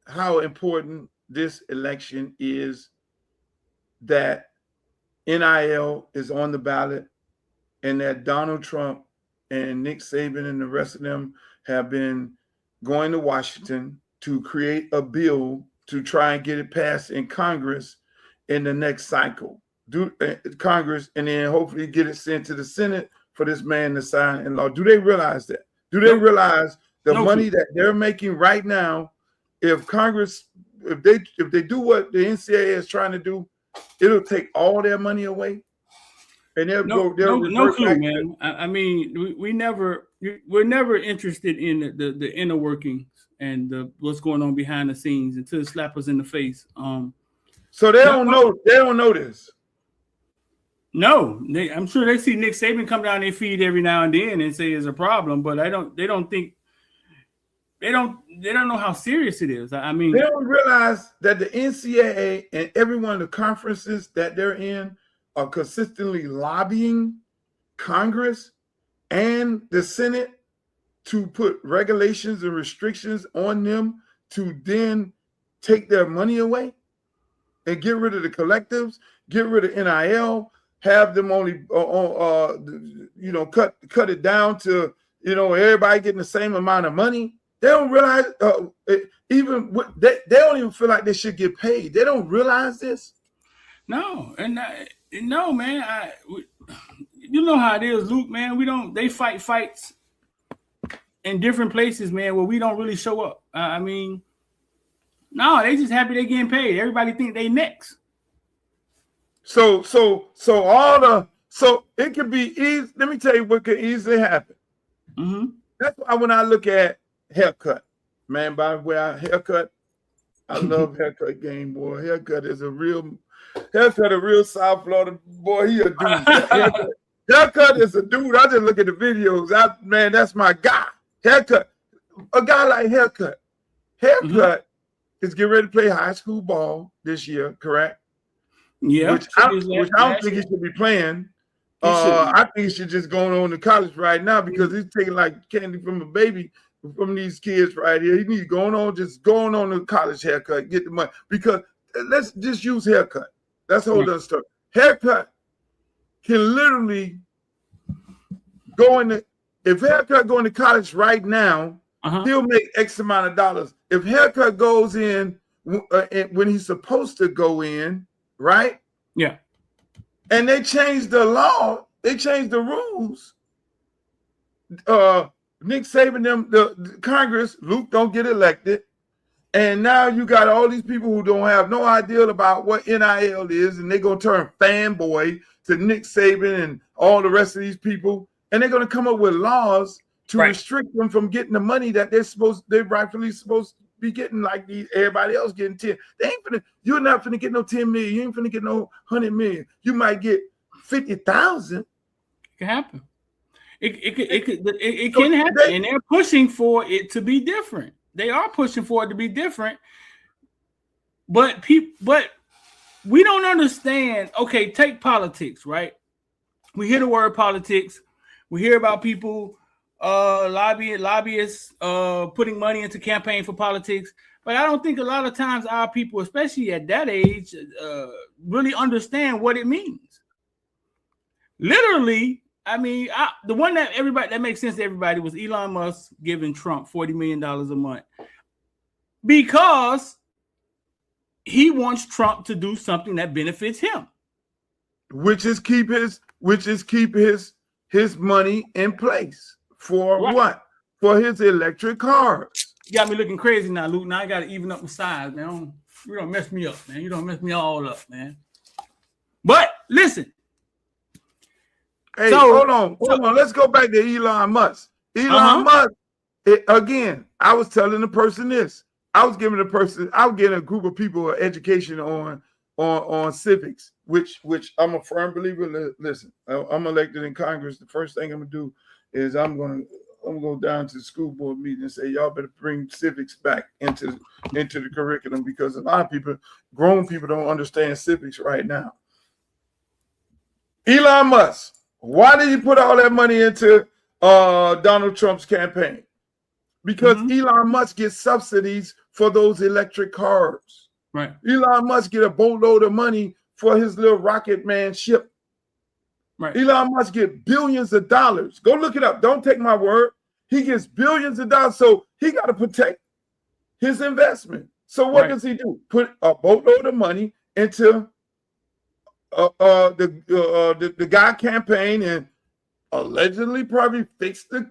how important this election is, that NIL is on the ballot and that Donald Trump and Nick Saban and the rest of them have been going to Washington to create a bill to try and get it passed in Congress in the next cycle, Congress, and then hopefully get it sent to the Senate for this man to sign in law? Do they realize that? Do they realize the money that they're making right now? If Congress, if they do what the NCAA is trying to do, it'll take all their money away, and they'll no clue, man. I mean, we're never interested in the inner workings and what's going on behind the scenes until it slaps us in the face. So they don't know. They don't know this. No, I'm sure they see Nick Saban come down their feed every now and then and say it's a problem, but they don't know how serious it is. I mean, they don't realize that the NCAA and every one of the conferences that they're in are consistently lobbying Congress and the Senate to put regulations and restrictions on them to then take their money away and get rid of the collectives, get rid of NIL, have them only cut it down to everybody getting the same amount of money. They don't realize they don't even feel like they should get paid. They don't realize this. No, no, man. You know how it is, Luke, man. They fight fights in different places, man, where we don't really show up. I mean, no, they just happy they getting paid. Everybody think they next. So it could be easy. Let me tell you what could easily happen. That's why when I look at haircut, man, by the way, haircut, I love haircut game, boy. Haircut a real South Florida boy. He a dude. Haircut is a dude. I just look at the videos. Man, that's my guy. Haircut. a guy like Haircut is getting ready to play high school ball this year, correct? Yeah. Which I don't think he should be playing. I think he should just go on to college right now because he's taking like candy from a baby from these kids right here. He needs going on to college. Haircut, get the money, because let's just use Haircut. That's a whole other story. Haircut can literally go into, if Haircut going to college right now, he'll make X amount of dollars. If Haircut goes in when he's supposed to go in, right? Yeah. And they changed the law, they changed the rules. Nick Saban, the Congress, Luke don't get elected. And now you got all these people who don't have no idea about what NIL is, and they're going to turn fanboy to Nick Saban and all the rest of these people. And they're going to come up with laws to restrict them from getting the money that they're rightfully supposed to be getting, like everybody else getting 10. You're not finna get no 10 million. You ain't finna get no 100 million. You might get 50,000. It can happen. It can happen, and they're pushing for it to be different. They are pushing for it to be different, but we don't understand. Okay, take politics, right? We hear the word politics. We hear about people lobbyists putting money into campaign for politics, but I don't think a lot of times our people, especially at that age, really understand what it means. Literally, I mean, the one that makes sense to everybody was Elon Musk giving Trump $40 million a month because he wants Trump to do something that benefits him, which is keep his money in place for what? For his electric cars. You got me looking crazy now, Luke. Now I got to even up my size, man. You don't mess me up, man. You don't mess me all up, man. But listen. Hey, hold on. Let's go back to Elon Musk. Elon Musk, again, I was telling the person this. I was giving a group of people an education on civics, which I'm a firm believer. Listen, I'm elected in Congress. The first thing I'm gonna do is I'm gonna go down to the school board meeting and say, y'all better bring civics back into the curriculum, because a lot of people, grown people, don't understand civics right now. Elon Musk, why did you put all that money into Donald Trump's campaign? Because Elon Musk gets subsidies for those electric cars. Right. Elon Musk get a boatload of money for his little rocket man ship. Right. Elon Musk get billions of dollars. Go look it up. Don't take my word. He gets billions of dollars. So he got to protect his investment. So what does he do? Put a boatload of money into the guy campaign and allegedly probably fixed the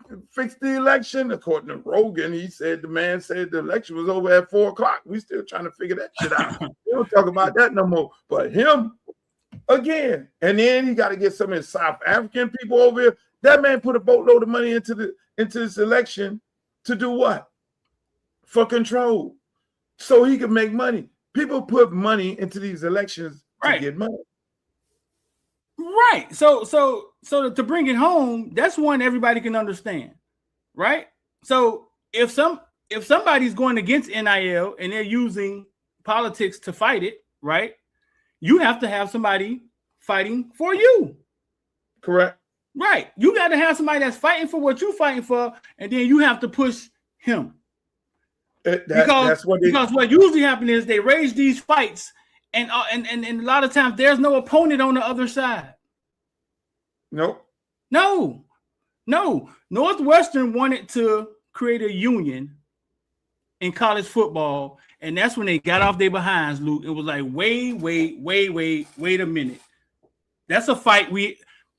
election. According to Rogan, the man said the election was over at 4:00. We still trying to figure that shit out. We don't talk about that no more. But him again, and then he got to get some of his South African people over here. That man put a boatload of money into this election to do what? For control, so he could make money. People put money into these elections to get money. Right. So to bring it home, that's one everybody can understand, right? So if somebody's going against NIL and they're using politics to fight it, right? You have to have somebody fighting for you. Correct. Right. You got to have somebody that's fighting for what you're fighting for, and then you have to push him. Because what usually happens is they raise these fights, and a lot of times there's no opponent on the other side. Nope. No. Northwestern wanted to create a union in college football, and that's when they got off their behinds, Luke. It was like, wait a minute. That's a fight.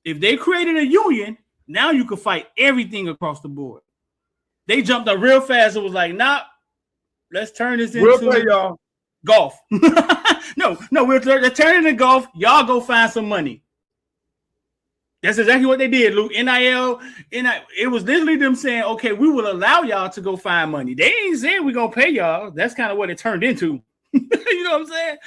If they created a union, now you could fight everything across the board. They jumped up real fast. It was like, nah, let's turn this into golf. No, they're turning to golf. Y'all go find some money. That's exactly what they did, Luke. NIL, it was literally them saying, okay, we will allow y'all to go find money. They ain't saying we're going to pay y'all. That's kind of what it turned into. You know what I'm saying?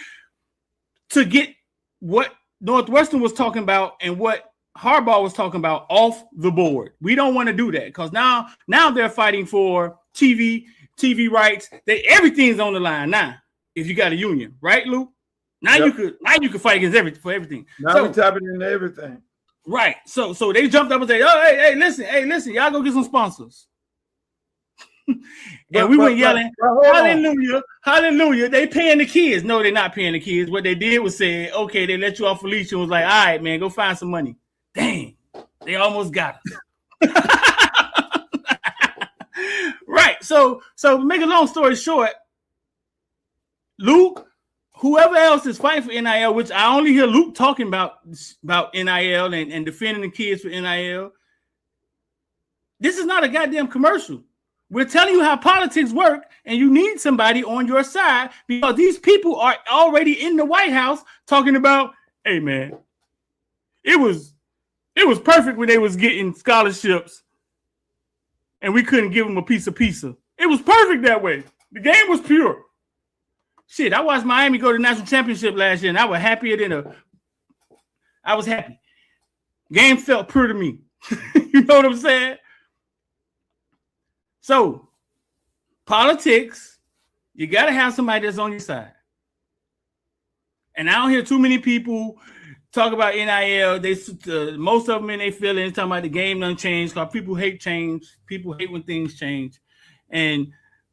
To get what Northwestern was talking about and what Harbaugh was talking about off the board. We don't want to do that because now they're fighting for TV rights. Everything's on the line now. If you got a union, right, Luke? Now you could fight against everything. Now we tapping into everything. Right. So they jumped up and said, "Oh, hey, listen, y'all go get some sponsors." And we went yelling, "Hallelujah, hallelujah!" They paying the kids. No, they're not paying the kids. What they did was say, "Okay, they let you off a leash," and was like, "All right, man, go find some money." Dang, they almost got us. Right. So make a long story short, Luke, whoever else is fighting for NIL, which I only hear Luke talking about NIL and defending the kids for NIL. This is not a goddamn commercial. We're telling you how politics work, and you need somebody on your side because these people are already in the White House talking about, hey man, it was perfect when they was getting scholarships and we couldn't give them a piece of pizza. It was perfect that way. The game was pure. Shit, I watched Miami go to the national championship last year, and I was happier than I was happy. Game felt pure to me. You know what I'm saying? So, politics, you got to have somebody that's on your side. And I don't hear too many people talk about NIL. Most of them in their feelings talking about the game done changed because people hate change. People hate when things change. And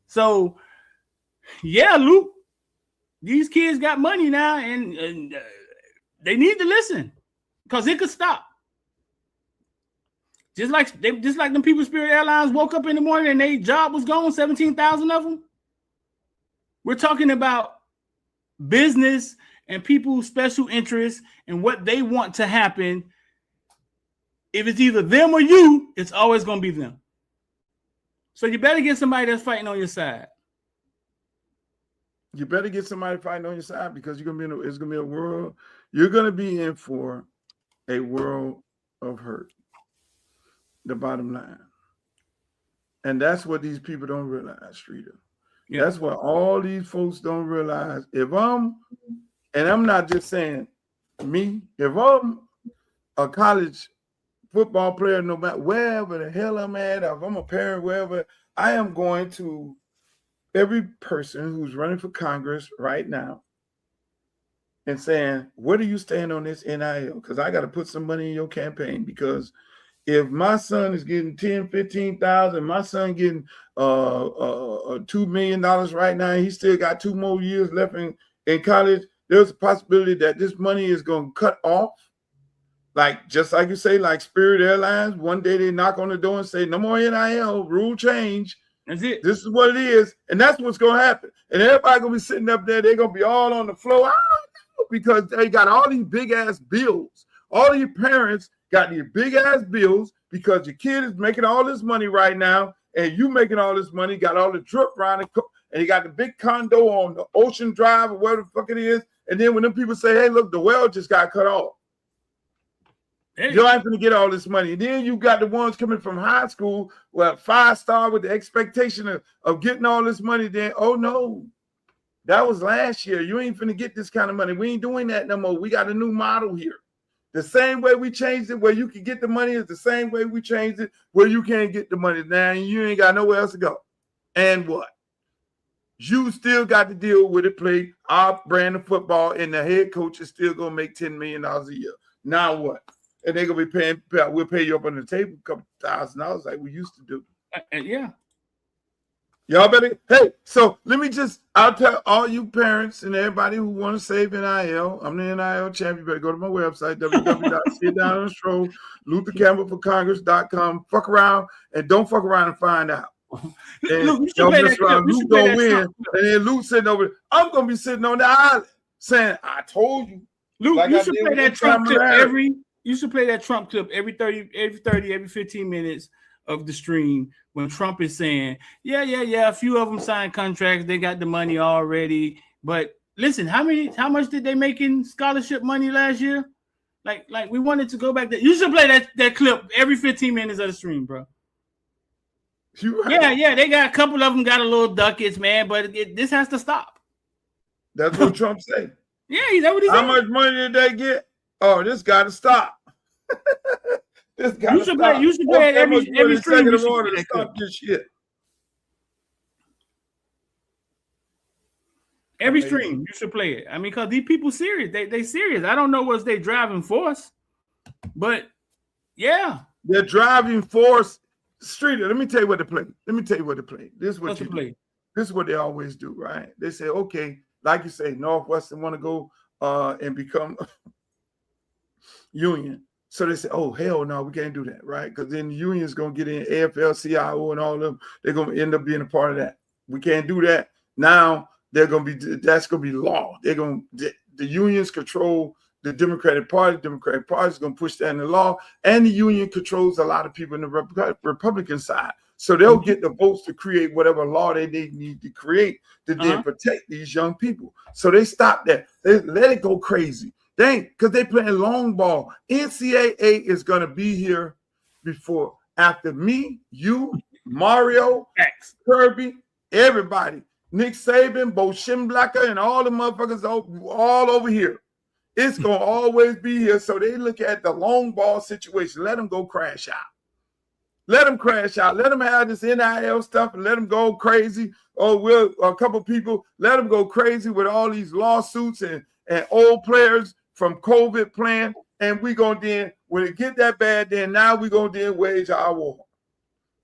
so, yeah, Luke, these kids got money now, and they need to listen because it could stop. Just like them people Spirit Airlines woke up in the morning and their job was gone, 17,000 of them. We're talking about business and people's special interests and what they want to happen. If it's either them or you, it's always going to be them. So you better get somebody that's fighting on your side. You better get somebody fighting on your side because it's gonna be a world. You're gonna be in for a world of hurt. The bottom line, and that's what these people don't realize, Streeter. Yeah. That's what all these folks don't realize. And I'm not just saying me. If I'm a college football player, no matter wherever the hell I'm at, if I'm a parent, wherever, I am going to. Every person who's running for Congress right now and saying, where do you stand on this NIL? Because I got to put some money in your campaign because if my son is getting 10, 15,000, my son getting $2 million right now, he still got 2 more years left in college, there's a possibility that this money is going to cut off. Just like you say, like Spirit Airlines, one day they knock on the door and say, no more NIL, rule change. That's it. This is what it is, and that's what's going to happen. And everybody going to be sitting up there. They're going to be all on the floor because they got all these big-ass bills. All of your parents got these big-ass bills because your kid is making all this money right now, and you making all this money, got all the drip around it, and you got the big condo on the Ocean Drive or whatever the fuck it is. And then when them people say, hey, look, the well just got cut off. Hey. You ain't gonna get all this money. And then you got the ones coming from high school, 5-star with the expectation of getting all this money. Then, oh no, that was last year. You ain't finna get this kind of money. We ain't doing that no more. We got a new model here. The same way we changed it where you can get the money is the same way we changed it where you can't get the money. Now you ain't got nowhere else to go. And what? You still got to deal with it, play our brand of football, and the head coach is still gonna make $10 million a year. Now what? And they're going to be paying, we'll pay you up on the table a couple $1,000 like we used to do. Yeah. Y'all better, hey, so I'll tell all you parents and everybody who want to save NIL, I'm the NIL champ. You better go to my website, www.sitdownonstroll, LutherCampbellForCongress.com. Fuck around and don't fuck around and find out. And Luke, you should play that clip. Luke going to win. And then Luke sitting over, I'm going to be sitting on the island saying, I told you. Luke, like you should play that Trump clip You should play that Trump clip every 15 minutes of the stream when Trump is saying, yeah, a few of them signed contracts, they got the money already. But listen, how much did they make in scholarship money last year? Like we wanted to go back there. You should play that clip every 15 minutes of the stream, bro. Yeah, they got a couple of them got a little ducats, man, but this has to stop. That's what Trump said. Yeah, that's what he said. How much money did they get? Oh, this got to stop. You should play it every stream. To stop this shit. Every stream, you should play it. I mean, because these people serious. They serious. I don't know what's their driving force, but yeah. Their driving force, Streeter, let me tell you what to play. This is what you play. This is what they always do, right? They say, okay, like you say, Northwestern want to go and become union. So they say, oh, hell no, we can't do that, right? Because then the union's going to get in AFL-CIO and all of them. They're going to end up being a part of that. We can't do that. Now that's going to be law. The unions control the Democratic Party. Democratic Party is going to push that in the law. And the union controls a lot of people in the Republican side. So they'll get the votes to create whatever law they need to create to then protect these young people. So they stop that. They let it go crazy. Because they playing long ball. NCAA is going to be here after me, you, Mario, Kirby, everybody. Nick Saban, Bo Schemblacker, and all the motherfuckers all over here. It's going to always be here. So they look at the long ball situation. Let them go crash out. Let them crash out. Let them have this NIL stuff and let them go crazy. Oh, a couple people, let them go crazy with all these lawsuits and old players from COVID playing. And we going to then, when it get that bad, then now we going to then wage our war.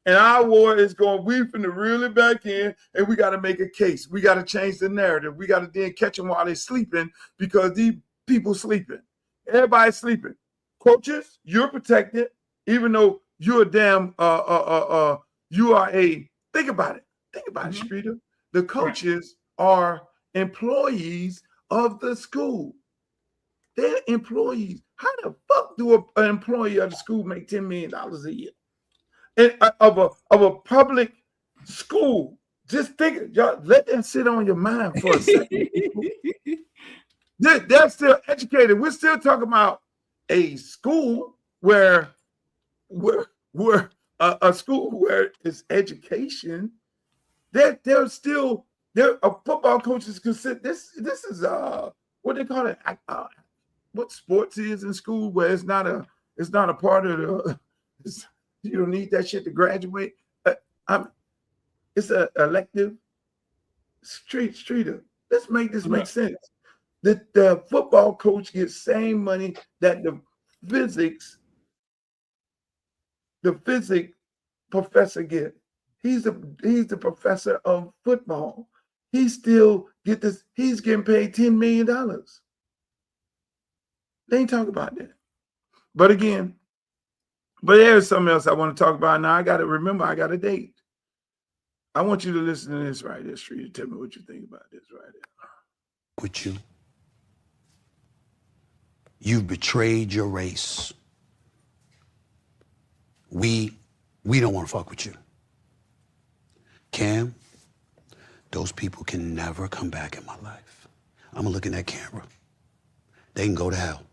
And our war is going, we finna reel it back in, and we got to make a case. We got to change the narrative. We got to then catch them while they're sleeping because these people sleeping. Everybody's sleeping. Coaches, you're protected, even though you're a damn, you are think about it. Think about it, Streeter. The coaches are employees of the school. They're employees. How the fuck do an employee of the school make $10 million a year? And of a public school, just think, y'all, let that sit on your mind for a second. They're still educated. We're still talking about a school where a school where it's education. They're football coaches consider this is what they call it. What sports is in school where it's not a part of the. You don't need that shit to graduate. It's an elective. Streeter. Let's make this make sense. The football coach gets same money that the physics professor get. He's the professor of football. He still get this. He's getting paid $10 million. They ain't talking about that. But again. But there's something else I want to talk about now. I got to remember, I got a date. I want you to listen to this right here, Street. Tell me what you think about this right here. With you. You've betrayed your race. We don't want to fuck with you. Cam, those people can never come back in my life. I'm gonna look in that camera. They can go to hell.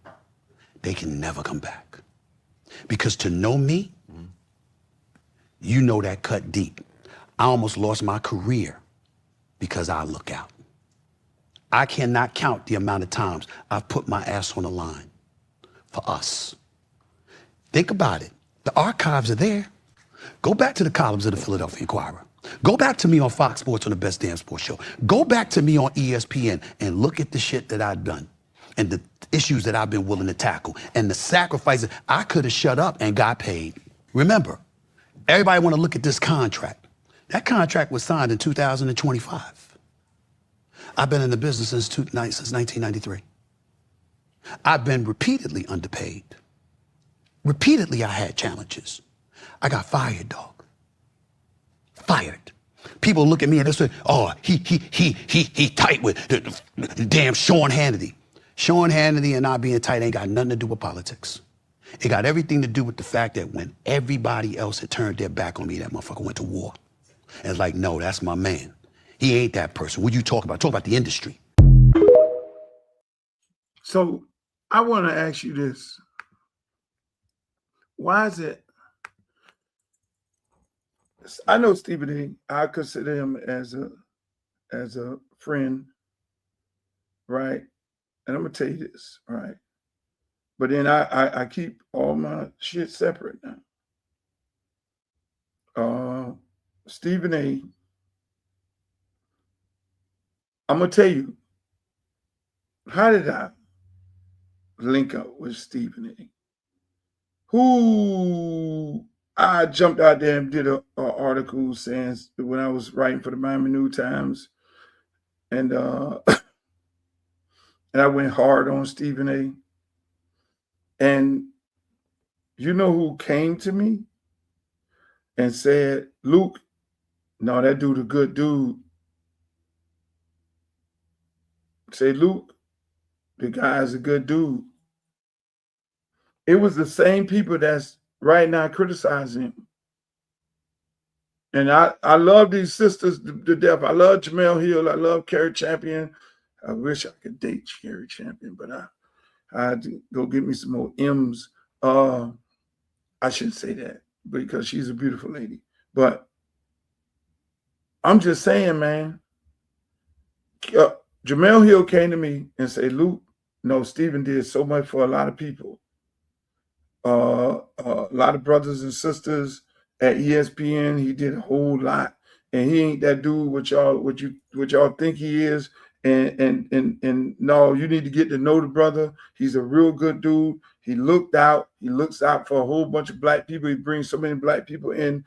They can never come back. Because to know me, you know that cut deep. I almost lost my career because I look out. I cannot count the amount of times I've put my ass on the line for us. Think about it. The archives are there. Go back to the columns of the Philadelphia Inquirer. Go back to me on Fox Sports on the Best Damn Sports Show. Go back to me on ESPN and look at the shit that I've done and the issues that I've been willing to tackle and the sacrifices. I could have shut up and got paid. Remember, everybody want to look at this contract. That contract was signed in 2025. I've been in the business since 1993. I've been repeatedly underpaid. Repeatedly, I had challenges. I got fired, dog. Fired. People look at me and they say, "Oh, he tight with the damn Sean Hannity." Sean Hannity and I being tight ain't got nothing to do with politics. It got everything to do with the fact that when everybody else had turned their back on me, that motherfucker went to war. And it's like, no, that's my man. He ain't that person. What you talk about? Talk about the industry. So I want to ask you this. Why is it? I know Stephen A. I consider him as a friend, right? And I'm gonna tell you this, right? But then I keep all my shit separate now. Stephen A. I'm gonna tell you, how did I link up with Stephen A? Who I jumped out there and did an article saying when I was writing for the Miami New Times, and and I went hard on Stephen A. And you know who came to me and said, Luke, no, that dude a good dude. Say, Luke, the guy's a good dude. It was the same people that's right now criticizing him. And I love these sisters to death. I love Jamel Hill. I love Carrie Champion. I wish I could date Carrie Champion, but I had to go get me some more M's. I shouldn't say that because she's a beautiful lady. But I'm just saying, man, Jamel Hill came to me and said, Luke, no, Stephen did so much for a lot of people. A lot of brothers and sisters at ESPN. He did a whole lot. And he ain't that dude what y'all think he is. And no, you need to get to know the brother. He's a real good dude. He looks out for a whole bunch of black people. He brings so many black people into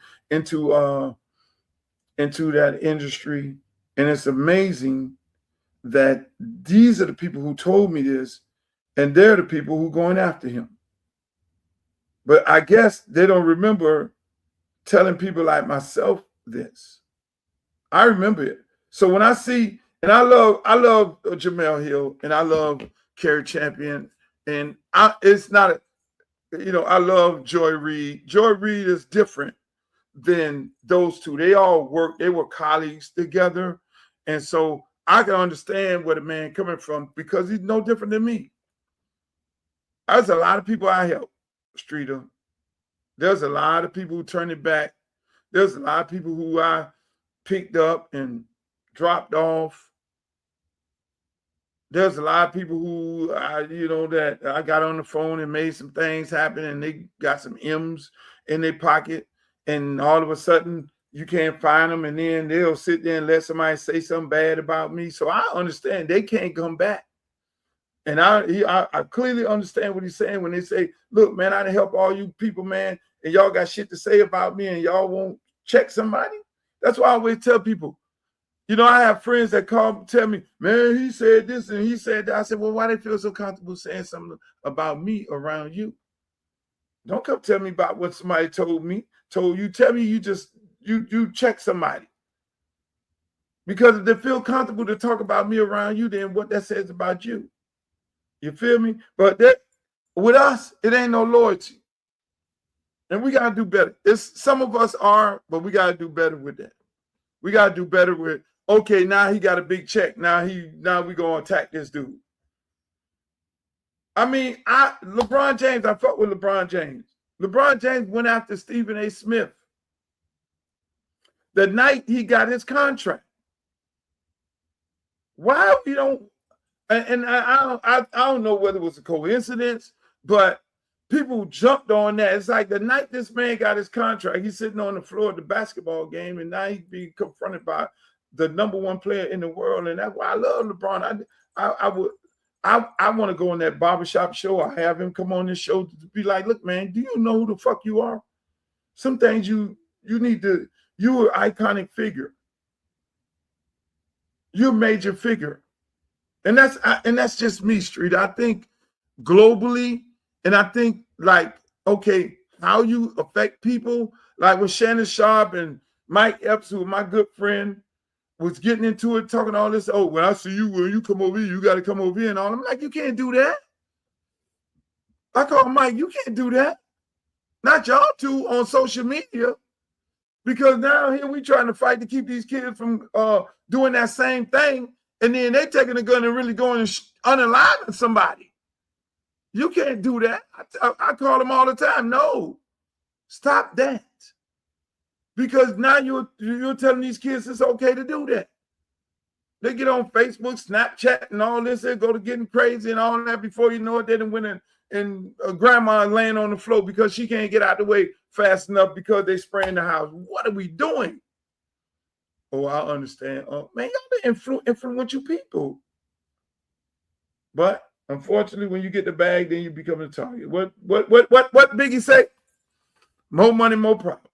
that industry. And it's amazing that these are the people who told me this, and they're the people who are going after him. But I guess they don't remember telling people like myself this. I remember it. So when I see, and I love Jamel Hill, and I love Carrie Champion, and I love Joy Reid. Joy Reid is different than those two. They were colleagues together. And so I can understand where the man coming from because he's no different than me. There's a lot of people I help, Streeter. There's a lot of people who turned it back. There's a lot of people who I picked up and dropped off. There's a lot of people who that I got on the phone and made some things happen, and they got some M's in their pocket, and all of a sudden you can't find them, and then they'll sit there and let somebody say something bad about me. So I understand they can't come back. And I clearly understand what he's saying when they say, look, man, I done help all you people, man, and y'all got shit to say about me and y'all won't check somebody. That's why I always tell people, I have friends that tell me, man, he said this and he said that. I said, well, why they feel so comfortable saying something about me around you? Don't come tell me about what somebody told you. Tell me you check somebody. Because if they feel comfortable to talk about me around you, then what that says about you. You feel me? But with us, it ain't no loyalty. And we got to do better. Some of us are, but we got to do better with that. We got to do better with, okay, now he got a big check. Now we going to attack this dude. I mean, LeBron James, I fuck with LeBron James. LeBron James went after Stephen A. Smith the night he got his contract. Why you don't? And I don't know whether it was a coincidence, but people jumped on that. It's like the night this man got his contract, he's sitting on the floor of the basketball game, and now he's being confronted by the #1 player in the world. And that's why I love LeBron. I want to go on that barbershop show. I have him come on this show to be like, look, man, do you know who the fuck you are? Some things you need to, you're an iconic figure. You're a major figure. And that's just me, Street. I think globally, and I think like, okay, how you affect people, like when Shannon Sharp and Mike Epps, who my good friend, was getting into it, talking all this, oh, when I see you, when you come over here, you got to come over here and all. I'm like, you can't do that. I call Mike, you can't do that. Not y'all two on social media. Because now here we trying to fight to keep these kids from doing that same thing. And then they taking a gun and really going and unaliving somebody. You can't do that. I call them all the time. No, stop that. Because now you're telling these kids it's okay to do that. They get on Facebook, Snapchat, and all this. They go to getting crazy and all that. Before you know it, they done went in, and grandma laying on the floor because she can't get out the way fast enough because they spraying the house. What are we doing? Oh, I understand. Man, y'all the influential people. But unfortunately, when you get the bag, then you become a target. What Biggie say? More money, more problems.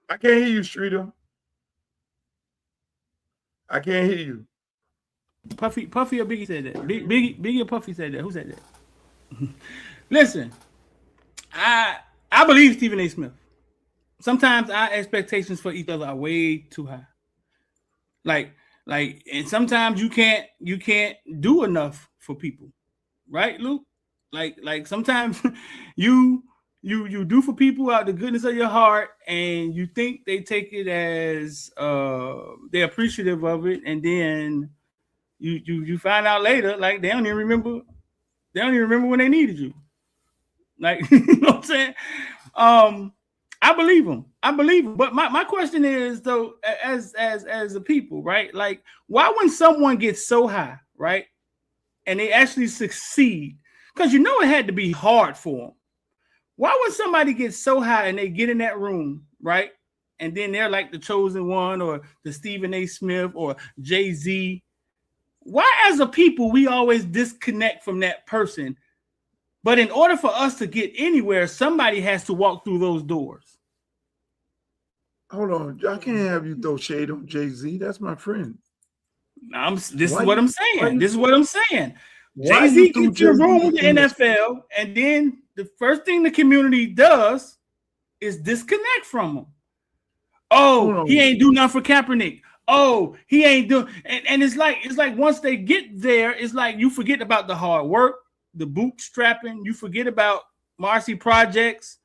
I can't hear you, Streeter. I can't hear you. Puffy or Biggie said that. Biggie or Puffy said that. Who said that? Listen, I believe Stephen A. Smith. Sometimes our expectations for each other are way too high. Like, and sometimes you can't do enough for people, right, Luke? Like sometimes you do for people out the goodness of your heart, and you think they take it as they're appreciative of it, and then you find out later like they don't even remember when they needed you. Like, you know what I'm saying? I believe him. But my question is, though, as a people, right? Like, why when someone gets so high, right, and they actually succeed, because you know it had to be hard for them. Why when somebody gets so high and they get in that room, right, and then they're like the chosen one or the Stephen A. Smith or Jay-Z, why as a people we always disconnect from that person? But in order for us to get anywhere, somebody has to walk through those doors. Hold on. I can't have you throw shade on Jay-Z. That's my friend. This is what I'm saying. Jay-Z gets in the room with the NFL, and then the first thing the community does is disconnect from him. Oh, he ain't do nothing for Kaepernick. Oh, he ain't doing, and it's like once they get there, it's like you forget about the hard work, the bootstrapping. You forget about Marcy Projects,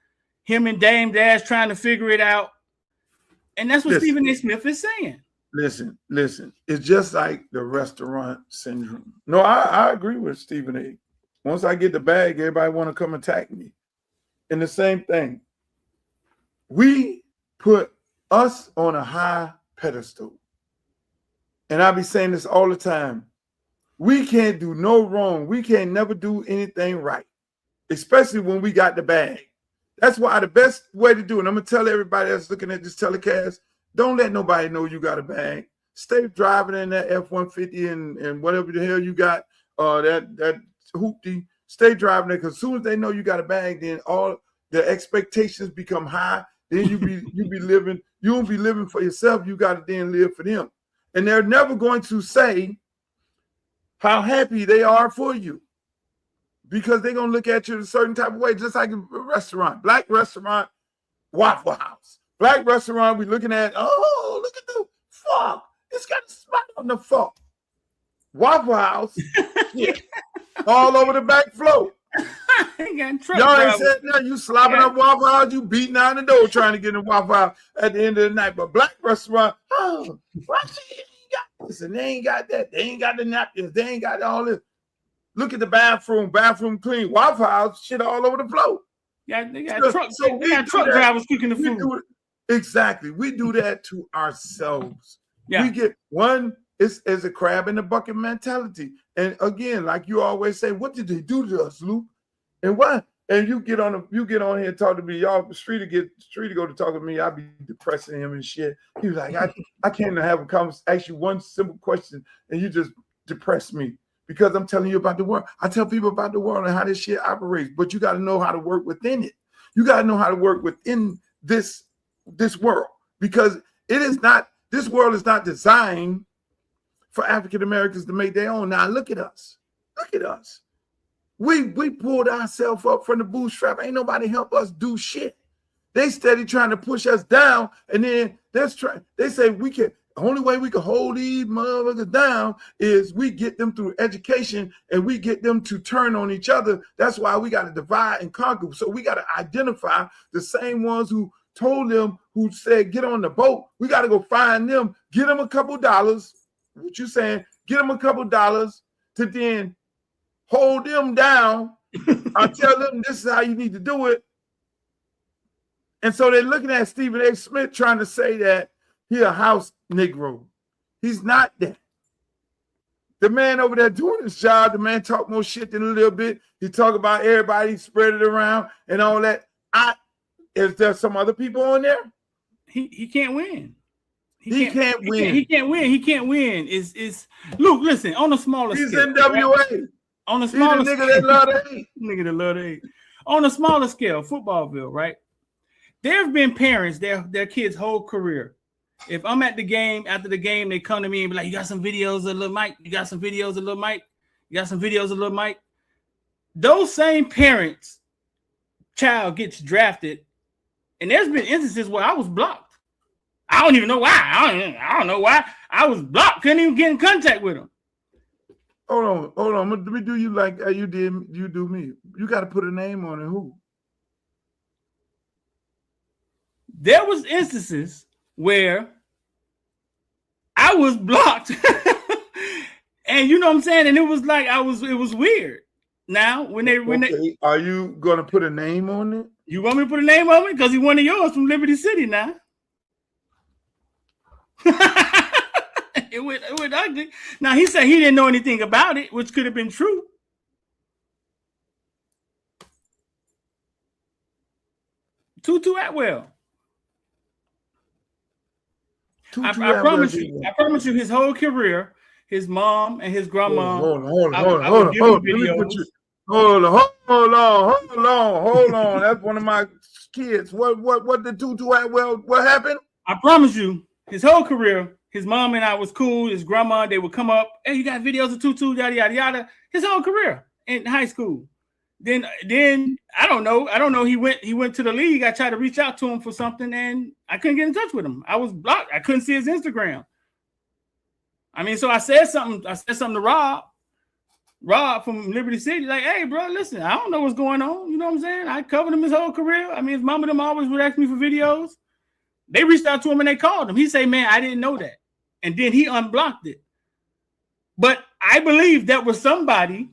him and Dame Dash trying to figure it out. And that's what Stephen A. Smith is saying. Listen. It's just like the restaurant syndrome. No, I agree with Stephen A. Once I get the bag, everybody want to come attack me. And the same thing. We put us on a high pedestal. And I be saying this all the time. We can't do no wrong. We can't never do anything right, especially when we got the bag. That's why the best way to do it, I'm going to tell everybody that's looking at this telecast, don't let nobody know you got a bag. Stay driving in that F-150 and whatever the hell you got, that hoopty. Stay driving there, because as soon as they know you got a bag, then all the expectations become high. Then you won't be living for yourself. You got to then live for them. And they're never going to say how happy they are for you, because they're going to look at you in a certain type of way, just like a restaurant. Black restaurant, Waffle House. Black restaurant, we're looking at, oh, look at the fork. It's got a spot on the fork. Waffle House, yeah, all over the back floor. Y'all ain't said nothing. You slopping up Waffle House, you beating down the door trying to get in Waffle House at the end of the night. But black restaurant, oh, listen, they ain't got that. They ain't got the napkins. They ain't got all this. Look at the bathroom clean. Waffle House, shit all over the floor. Yeah, they got truck drivers cooking the food. Exactly. We do that to ourselves. Yeah. We get one, it's a crab in the bucket mentality. And again, like you always say, what did they do to us, Luke? And what? And you get on here and talk to me. Y'all, Street to go to talk to me. I be depressing him and shit. He was like, I can't have a conversation, ask you one simple question, and you just depress me. Because I'm telling you about the world. I tell people about the world and how this shit operates, but you got to know how to work within it. You got to know how to work within this world, because this world is not designed for African Americans to make their own. Now look at us. We pulled ourselves up from the bootstrap. Ain't nobody help us do shit. They steady trying to push us down, and then they say we can. The only way we can hold these motherfuckers down is we get them through education, and we get them to turn on each other. That's why we got to divide and conquer. So we got to identify the same ones who told them, who said, get on the boat. We got to go find them, get them a couple dollars. What you saying? Get them a couple dollars to then hold them down. I tell them this is how you need to do it. And so they're looking at Stephen A. Smith trying to say that he a house Negro. He's not that. The man over there doing his job, the man talk more shit than a little bit. He talk about everybody, spread it around and all that. Is there some other people on there? He can't win. He can't win. He can't win. He can't win. It's Luke. Listen, on a smaller He's scale. NWA. Right? On a smaller scale, nigga that love to hate. Nigga that love to hate. On a smaller scale, Footballville, right? There have been parents, their kids' whole career. If I'm at the game, after the game, they come to me and be like, "You got some videos of Lil Mike? You got some videos of Lil Mike? You got some videos of Lil Mike?" Those same parents' child gets drafted, and there's been instances where I was blocked. I don't even know why. I don't know why. I was blocked. Couldn't even get in contact with them. Hold on. Let me do you like you do me. You got to put a name on it. Who? There was instances where I was blocked, and you know what I'm saying. And it was like it was weird. Now when are you gonna put a name on it? You want me to put a name on it because he one of yours from Liberty City now. It went ugly. Now he said he didn't know anything about it, which could have been true. Tutu Atwell. I promise you, his whole career, his mom and his grandma. Hold on. That's one of my kids. What did Tutu Atwell? What happened? I promise you, his whole career, his mom and I was cool. His grandma, they would come up. Hey, you got videos of Tutu, yada yada yada. His whole career in high school. Then I don't know. He went to the league. I tried to reach out to him for something, and I couldn't get in touch with him. I was blocked. I couldn't see his Instagram. I mean, so I said something to Rob from Liberty City, like, "Hey, bro, listen, I don't know what's going on. You know what I'm saying? I covered him his whole career. I mean, his mom and them always would ask me for videos. They reached out to him and they called him. He said, man, I didn't know that. And then he unblocked it. But I believe that was somebody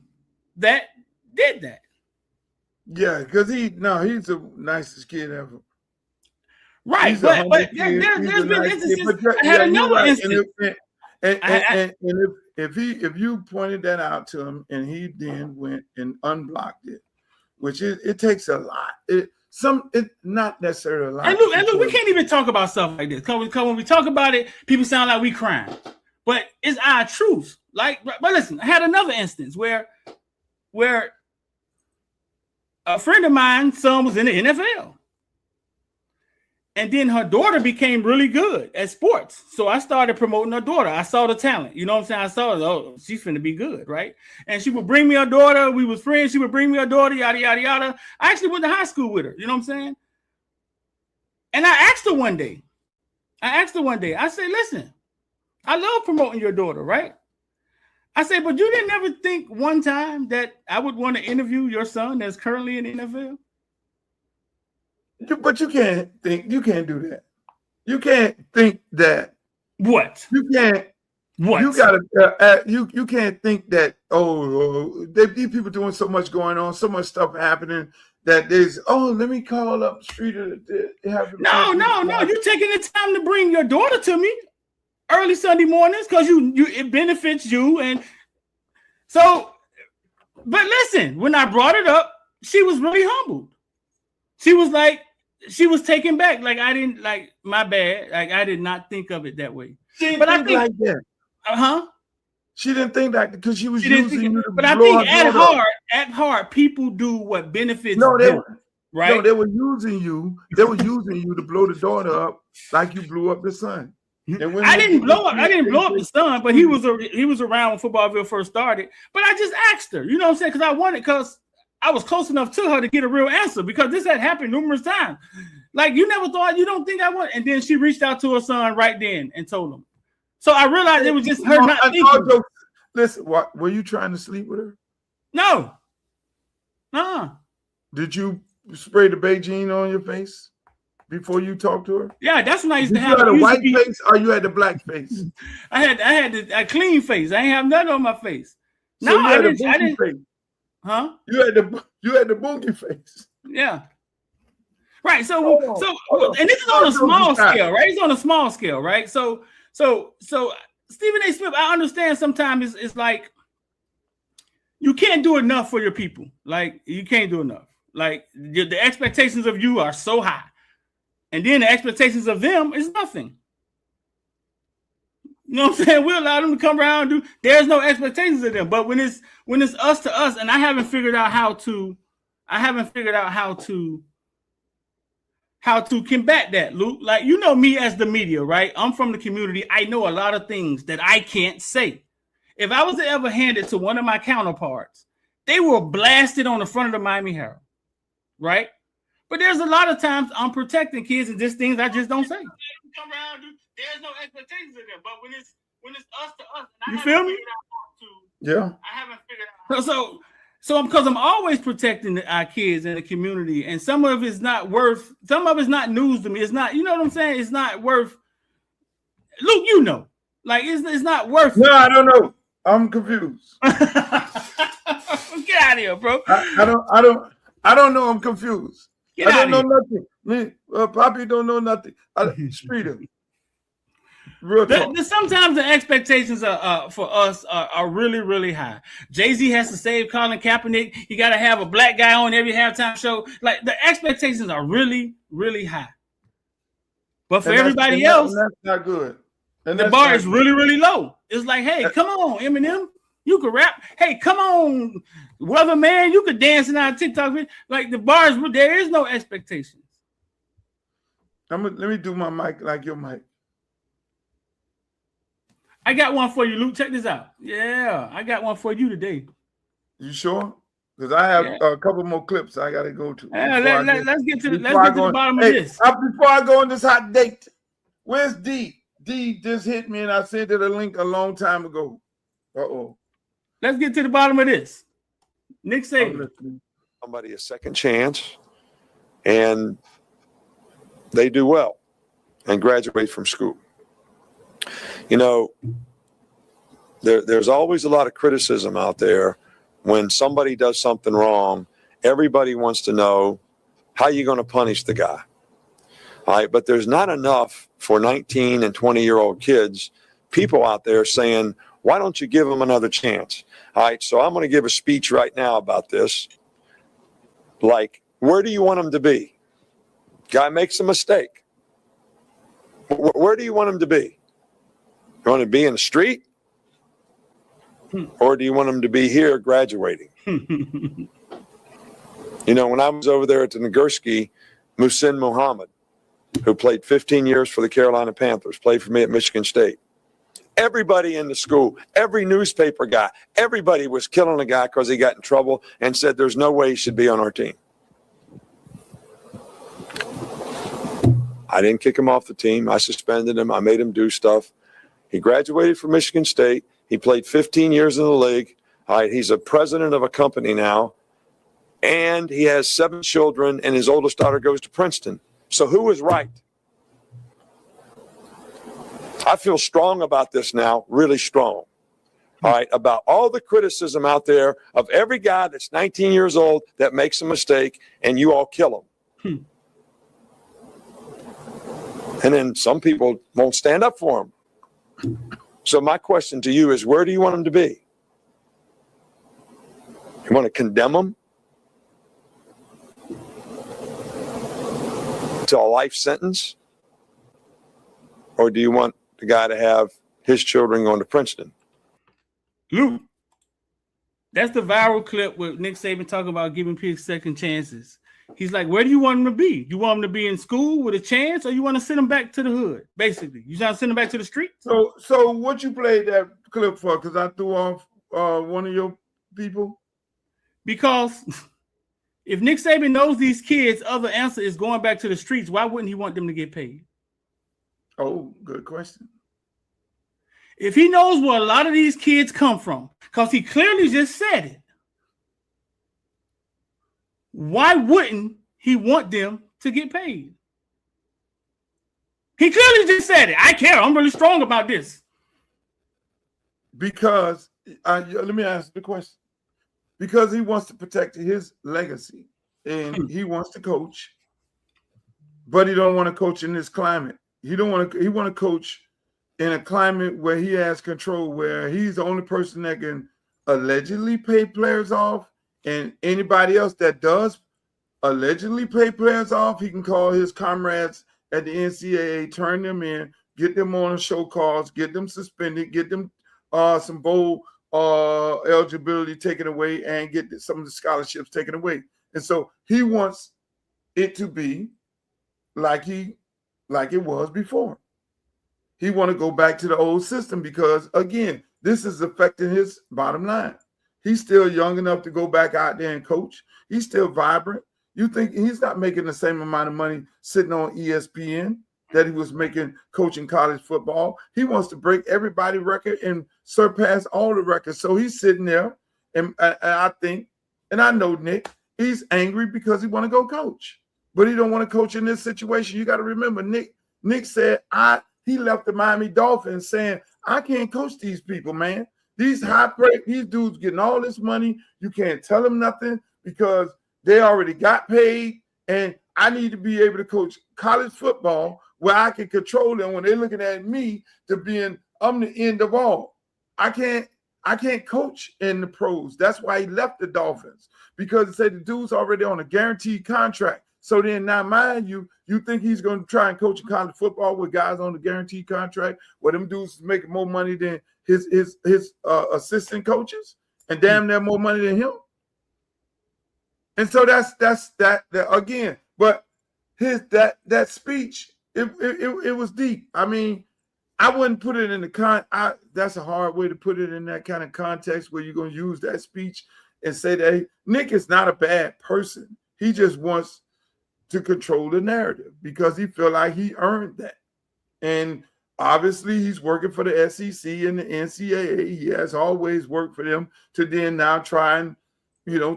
that did that. Yeah, because he's the nicest kid ever. Right, but there's been instances. I had another instance. And if you pointed that out to him and he then went and unblocked it, which it takes a lot. It's not necessarily a lot. And look, we can't even talk about stuff like this because when we talk about it, people sound like we crying. But it's our truth. But listen, I had another instance where a friend of mine's son was in the NFL. And then her daughter became really good at sports. So I started promoting her daughter. I saw the talent. You know what I'm saying? I saw, oh, she's finna be good, right? And she would bring me her daughter. We was friends. She would bring me her daughter, yada, yada, yada. I actually went to high school with her. You know what I'm saying? And I asked her one day. I said, listen, I love promoting your daughter, right? I said, but you didn't ever think one time that I would want to interview your son that's currently in the NFL? But you can't do that. You can't think that. What? You can't. What? You gotta. You can't think that. These people doing so much going on, so much stuff happening that there's. Oh, let me call up Street. No. You taking the time to bring your daughter to me early Sunday mornings because it benefits you, and so. But listen, when I brought it up, she was really humbled. She was taken back. Like, I didn't, like, my bad. Like, I did not think of it that way. But I think like that. She didn't think that because she was using you to But I think at heart, people do what benefits them. Right? No, they were using you. They were using you to blow the daughter up like you blew up the son. I didn't blow up the son, but he was around when Footballville first started. But I just asked her, you know what I'm saying? Because I was close enough to her to get a real answer because this had happened numerous times. Like, you don't think I want, and then she reached out to her son right then and told him. So I realized it was just her not thinking. Listen, were you trying to sleep with her? No. Did you spray the Beijing on your face before you talked to her? Yeah, that's when I used to have. You had a white face or you had the black face? I had a clean face. I ain't have nothing on my face. So no, I didn't. Face. Huh? You had the boogie face. Yeah. Right. So and this is on a small scale, right? It's on a small scale, right? So Stephen A. Smith, I understand sometimes it's like you can't do enough for your people. Like, you can't do enough. Like, the expectations of you are so high. And then the expectations of them is nothing. You know what I'm saying? We allow them to come around and do. There's no expectations of them. But when it's us to us, and I haven't figured out how to combat that, Luke. Like, you know me as the media, right? I'm from the community. I know a lot of things that I can't say. If I was to ever hand it to one of my counterparts, they were blasted on the front of the Miami Herald, right? But there's a lot of times I'm protecting kids and just things I just don't say. Come around, there's no expectations of them. But when it's us to us, you feel me? Yeah. I haven't figured out. So because I'm always protecting our kids and the community, and some of it's not news to me. It's not, you know what I'm saying? It's not worth. Luke, you know, like it's not worth. No, I don't know. I'm confused. Get out of here, bro. I don't know. I'm confused. I don't know nothing. Me, Poppy don't know nothing. Street him. Real talk. Sometimes the expectations for us are really, really high. Jay-Z has to save Colin Kaepernick. You got to have a black guy on every halftime show. Like, the expectations are really, really high. But for everybody else, that's not good. And the bar is really, really low. It's like, hey, come on, Eminem, you could rap. Hey, come on, Weatherman, you could dance in our TikTok. Like, the bar is, there is no expectations. Let me do my mic like your mic. I got one for you, Luke. Check this out. Yeah, I got one for you today. You sure? Because I have a couple more clips I got to go to. Let's get to the bottom of this. Before I go on this hot date, where's D? D just hit me and I sent it a link a long time ago. Uh-oh. Let's get to the bottom of this. Nick Saban. Somebody a second chance and they do well and graduate from school. You know, there's always a lot of criticism out there when somebody does something wrong. Everybody wants to know how you're going to punish the guy. All right, but there's not enough for 19 and 20-year-old kids, people out there saying, why don't you give them another chance? All right, so I'm going to give a speech right now about this. Like, where do you want him to be? Guy makes a mistake. Where do you want him to be? You want him to be in the street? Or do you want him to be here graduating? You know, when I was over there at the Nagurski, Muhsin Muhammad, who played 15 years for the Carolina Panthers, played for me at Michigan State. Everybody in the school, every newspaper guy, everybody was killing the guy because he got in trouble and said there's no way he should be on our team. I didn't kick him off the team. I suspended him. I made him do stuff. He graduated from Michigan State. He played 15 years in the league. All right, he's a president of a company now. And he has 7 children, and his oldest daughter goes to Princeton. So who was right? I feel strong about this now, really strong. All right, about all the criticism out there of every guy that's 19 years old that makes a mistake, and you all kill him. And then some people won't stand up for him. So my question to you is, where do you want him to be? You want to condemn him to a life sentence? Or do you want the guy to have his children going to Princeton? Luke, that's the viral clip with Nick Saban talking about giving people second chances. He's like, where do you want him to be? You want him to be in school with a chance, or you want to send him back to the hood? Basically, you trying to send him back to the street? So what you played that clip for? Because I threw off one of your people? Because if Nick Saban knows these kids' other answer is going back to the streets, why wouldn't he want them to get paid? Oh, good question. If he knows where a lot of these kids come from, because he clearly just said it, why wouldn't he want them to get paid? He clearly just said it. I care. I'm really strong about this. Because, let me ask the question. Because he wants to protect his legacy and he wants to coach, but he don't want to coach in this climate. He want to coach in a climate where he has control, where he's the only person that can allegedly pay players off, and anybody else that does allegedly pay players off, he can call his comrades at the NCAA, turn them in, get them on show calls, get them suspended, get them some bowl eligibility taken away, and get some of the scholarships taken away. And so he wants it to be like it was before. He want to go back to the old system because, again, this is affecting his bottom line. He's still young enough to go back out there and coach. He's still vibrant. You think he's not making the same amount of money sitting on ESPN that he was making coaching college football? He wants to break everybody's record and surpass all the records. So he's sitting there, and I think, and I know Nick, he's angry because he want to go coach, but he don't want to coach in this situation. You got to remember, Nick said he left the Miami Dolphins saying, I can't coach these people, man. These these dudes getting all this money. You can't tell them nothing because they already got paid, and I need to be able to coach college football where I can control them when they're looking at me I'm the end of all. I can't coach in the pros. That's why he left the Dolphins, because he said the dude's already on a guaranteed contract. So then now, mind you think he's going to try and coach college football with guys on the guaranteed contract where them dudes making more money than his assistant coaches and damn near more money than him. And so that's that again. But that speech, it was deep. I mean, I wouldn't put it in the that's a hard way to put it in that kind of context where you're going to use that speech and say that Nick is not a bad person. He just wants to control the narrative because he feel like he earned that. And obviously he's working for the SEC and the NCAA. He has always worked for them to then now try and,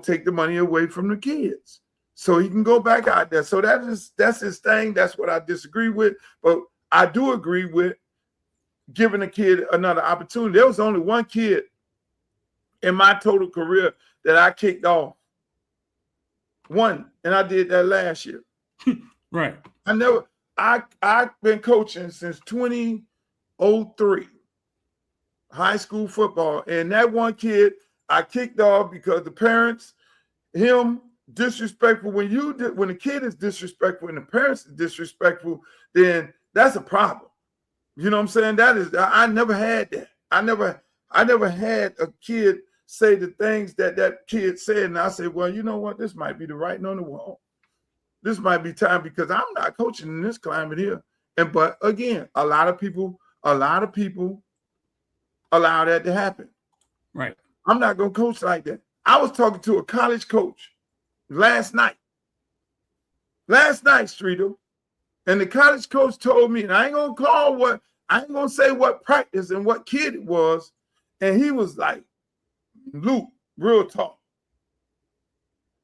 take the money away from the kids so he can go back out there. So that's his thing. That's what I disagree with. But I do agree with giving a kid another opportunity. There was only one kid in my total career that I kicked off. One, and I did that last year. Right. I've been coaching since 2003, high school football. And that one kid I kicked off because the parents, him disrespectful. When the kid is disrespectful and the parents is disrespectful, then that's a problem. You know what I'm saying? I never had that. I never had a kid say the things that kid said, and I said, well, you know what? This might be the writing on the wall. This might be time because I'm not coaching in this climate here. But again, a lot of people allow that to happen. Right. I'm not going to coach like that. I was talking to a college coach last night, Streeter, and the college coach told me, and I ain't going to say what practice and what kid it was, and he was like, Luke, real talk.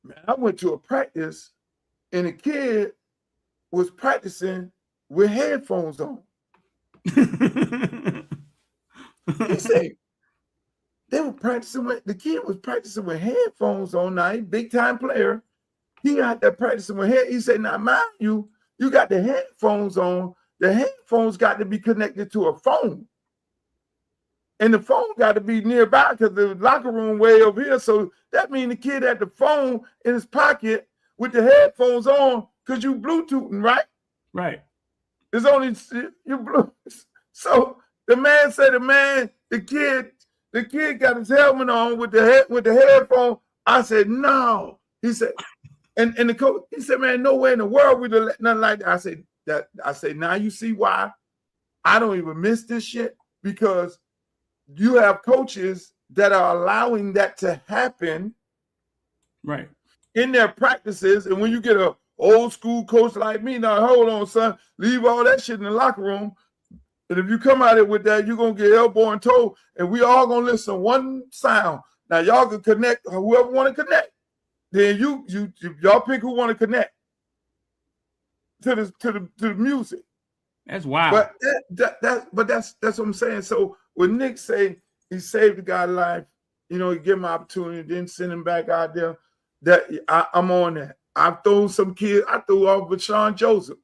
Man, I went to a practice and the kid was practicing with headphones on. He said the kid was practicing with headphones on. Now, big time player. He got that practicing with he said, now mind you got the headphones on. The headphones got to be connected to a phone. And the phone got to be nearby because the locker room way over here. So that means the kid had the phone in his pocket with the headphones on because you Bluetoothing, right? Right. It's only you Bluetooth. So the man said, the kid got his helmet on with the headphone. I said, no. He said, and the coach, he said, man, no way in the world we'd let nothing like that. I said, now you see why I don't even miss this shit, because you have coaches that are allowing that to happen, right, in their practices. And when you get a old school coach like me, now hold on, son, leave all that shit in the locker room. And if you come out here with that, you're gonna get elbow and toe, and we all gonna listen one sound. Now y'all can connect whoever want to connect. Then y'all pick who want to connect to the music. That's wild. But that's what I'm saying. So when Nick say he saved the guy's life, he give him an opportunity, then send him back out there. That I'm on that. I've thrown some kids. I threw off with Sean Joseph,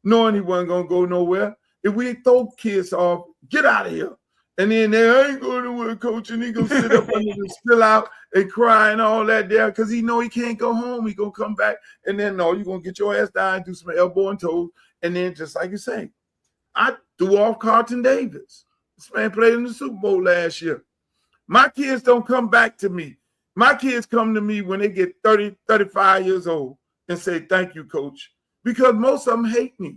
knowing he wasn't gonna go nowhere. If we throw kids off, get out of here. And then they ain't going nowhere, coach, and he gonna sit up under the spill out and cry and all that there because he know he can't go home. He gonna come back, and then no, you're gonna get your ass down, do some elbow and toes, and then just like you say, I threw off Carlton Davis. This man played in the Super Bowl last year. My kids don't come back to me. My kids come to me when they get 30, 35 years old and say, thank you, coach. Because most of them hate me.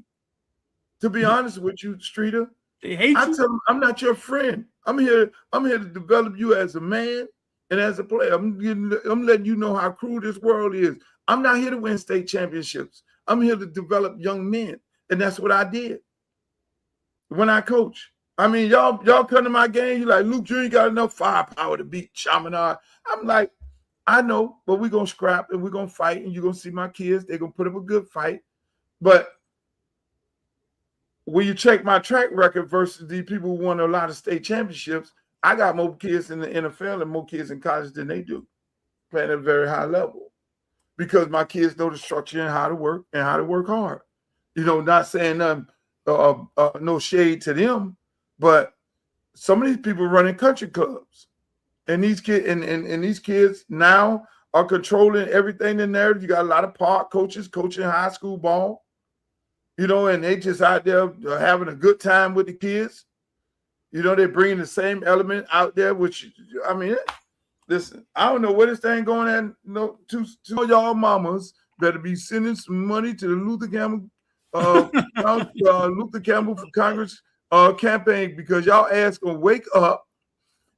To be honest with you, Streeter, they hate I you? tell them, I'm not your friend. I'm here to develop you as a man and as a player. I'm letting you know how cruel this world is. I'm not here to win state championships. I'm here to develop young men. And that's what I did when I coach. I mean, y'all come to my game, you're like, Luke, you ain't got enough firepower to beat Chaminade. I'm like, I know, but we're going to scrap and we're going to fight, and you're going to see my kids. They're going to put up a good fight. But when you check my track record versus these people who won a lot of state championships, I got more kids in the NFL and more kids in college than they do, playing at a very high level, because my kids know the structure and how to work hard. You know, not saying no shade to them, but some of these people running country clubs, and these kids and these kids now are controlling everything in there. You got a lot of park coaches coaching high school ball. You know, and they just out there having a good time with the kids. You know, they're bringing the same element out there, which, I mean, listen, I don't know where this thing going at. No, to y'all mamas better be sending some money to the Luther Campbell for Congress campaign, because y'all ass gonna wake up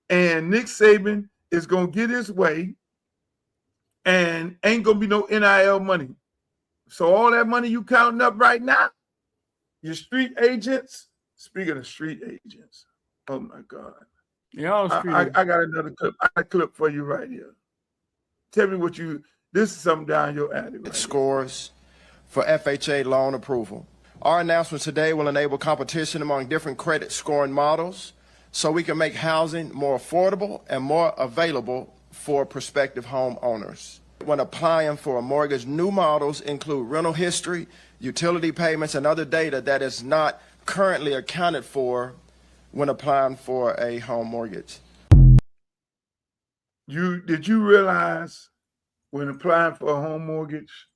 and Nick Saban is gonna get his way and ain't gonna be no NIL money. So all that money you counting up right now, your street agents, speaking of street agents, oh my God. I got another clip. I got a clip for you right here. Tell me this is something down your alley. Right scores for FHA loan approval. Our announcement today will enable competition among different credit scoring models so we can make housing more affordable and more available for prospective homeowners. When applying for a mortgage, new models include rental history, utility payments, and other data that is not currently accounted for when applying for a home mortgage. Did you realize when applying for a home mortgage,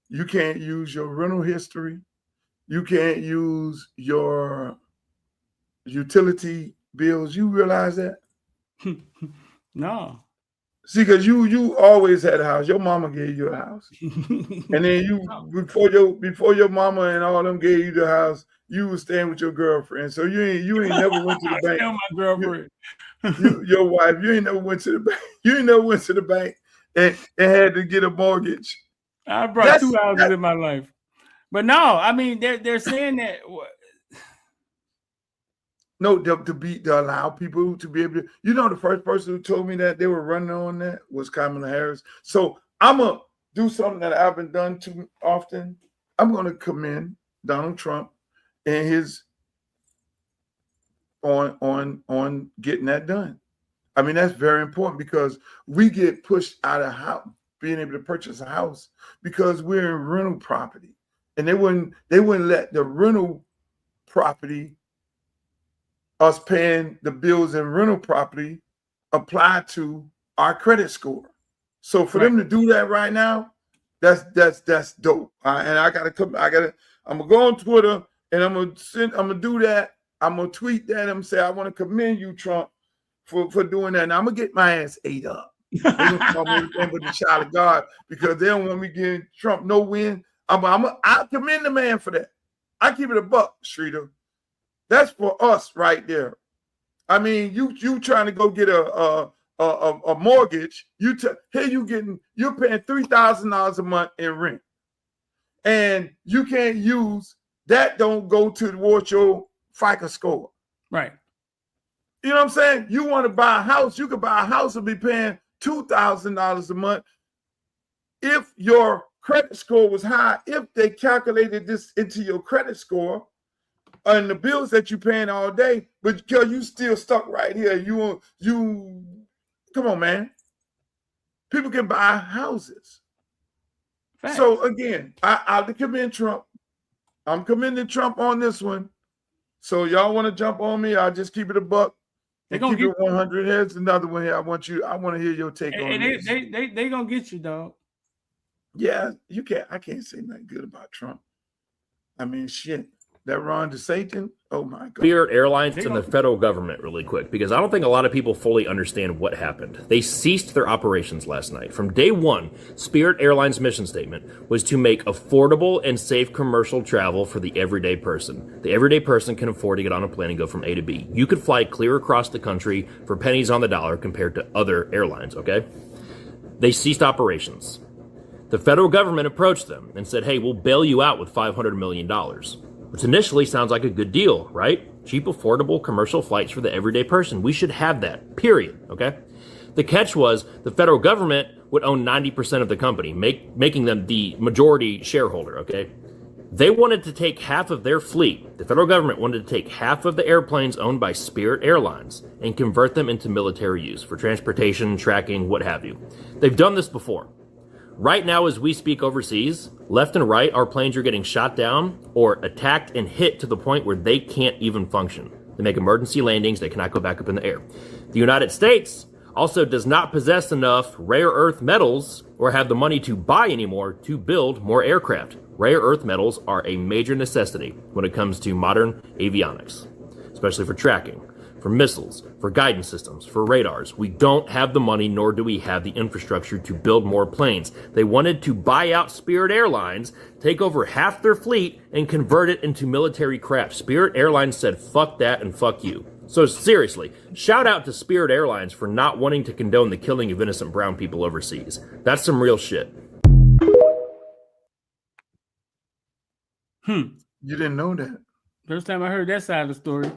you can't use your rental history, you can't use your utility bills? You realize that? No. See, because you always had a house. Your mama gave you a house. And then before your mama and all them gave you the house, you was staying with your girlfriend. So you ain't never went to the bank. My girlfriend. Your wife, you ain't never went to the bank. You ain't never went to the bank and had to get a mortgge. I brought two houses in my life. But no, I mean, they're saying that. No, to allow people to be able to, you know, the first person who told me that they were running on that was Kamala Harris. So I'm going to do something that I haven't done too often. I'm going to commend Donald Trump and his on getting that done. I mean, that's very important, because we get pushed out of house, being able to purchase a house, because we're in rental property, and they wouldn't let the rental property, us paying the bills in rental property, apply to our credit score. So for them to do that right now, that's dope. And I'm gonna go on Twitter and I'm gonna do that. I'm gonna tweet that and say I want to commend you, Trump, for doing that. And I'm gonna get my ass ate up. They're gonna call me everything but the child of God, because they don't want me getting Trump no win. I commend the man for that. I keep it a buck, Streeter. That's for us right there. I mean, you trying to go get a mortgage. You're paying $3,000 a month in rent, and you can't use that. Don't go towards your FICO score, right? You know what I'm saying? You want to buy a house? You could buy a house and be paying $2,000 a month if your credit score was high. If they calculated this into your credit score and the bills that you're paying all day, but girl, you still stuck right here. You come on, man. People can buy houses. Facts. So again, I commend Trump. I'm commending Trump on this one. So y'all want to jump on me? I'll just keep it a buck and keep it 100. Here's another one here. I want to hear your take on this. They gonna get you, dog. Yeah, you can't. I can't say nothing good about Trump. I mean, shit. That Ron DeSantis? Oh my God. Spirit Airlines and the federal government really quick, because I don't think a lot of people fully understand what happened. They ceased their operations last night. From day one, Spirit Airlines' mission statement was to make affordable and safe commercial travel for the everyday person. The everyday person can afford to get on a plane and go from A to B. You could fly clear across the country for pennies on the dollar compared to other airlines, okay? They ceased operations. The federal government approached them and said, hey, we'll bail you out with $500 million. Which initially sounds like a good deal, right? Cheap, affordable commercial flights for the everyday person. We should have that, period, okay? The catch was the federal government would own 90% of the company, making them the majority shareholder, okay? They wanted to take half of their fleet. The federal government wanted to take half of the airplanes owned by Spirit Airlines and convert them into military use for transportation, tracking, what have you. They've done this before. Right now, as we speak overseas, left and right, our planes are getting shot down or attacked and hit to the point where they can't even function. They make emergency landings. They cannot go back up in the air. The United States also does not possess enough rare earth metals or have the money to buy anymore to build more aircraft. Rare earth metals are a major necessity when it comes to modern avionics, especially for tracking, for missiles, for guidance systems, for radars. We don't have the money, nor do we have the infrastructure to build more planes. They wanted to buy out Spirit Airlines, take over half their fleet, and convert it into military craft. Spirit Airlines said, fuck that and fuck you. So seriously, shout out to Spirit Airlines for not wanting to condone the killing of innocent brown people overseas. That's some real shit. You didn't know that. First time I heard that side of the story.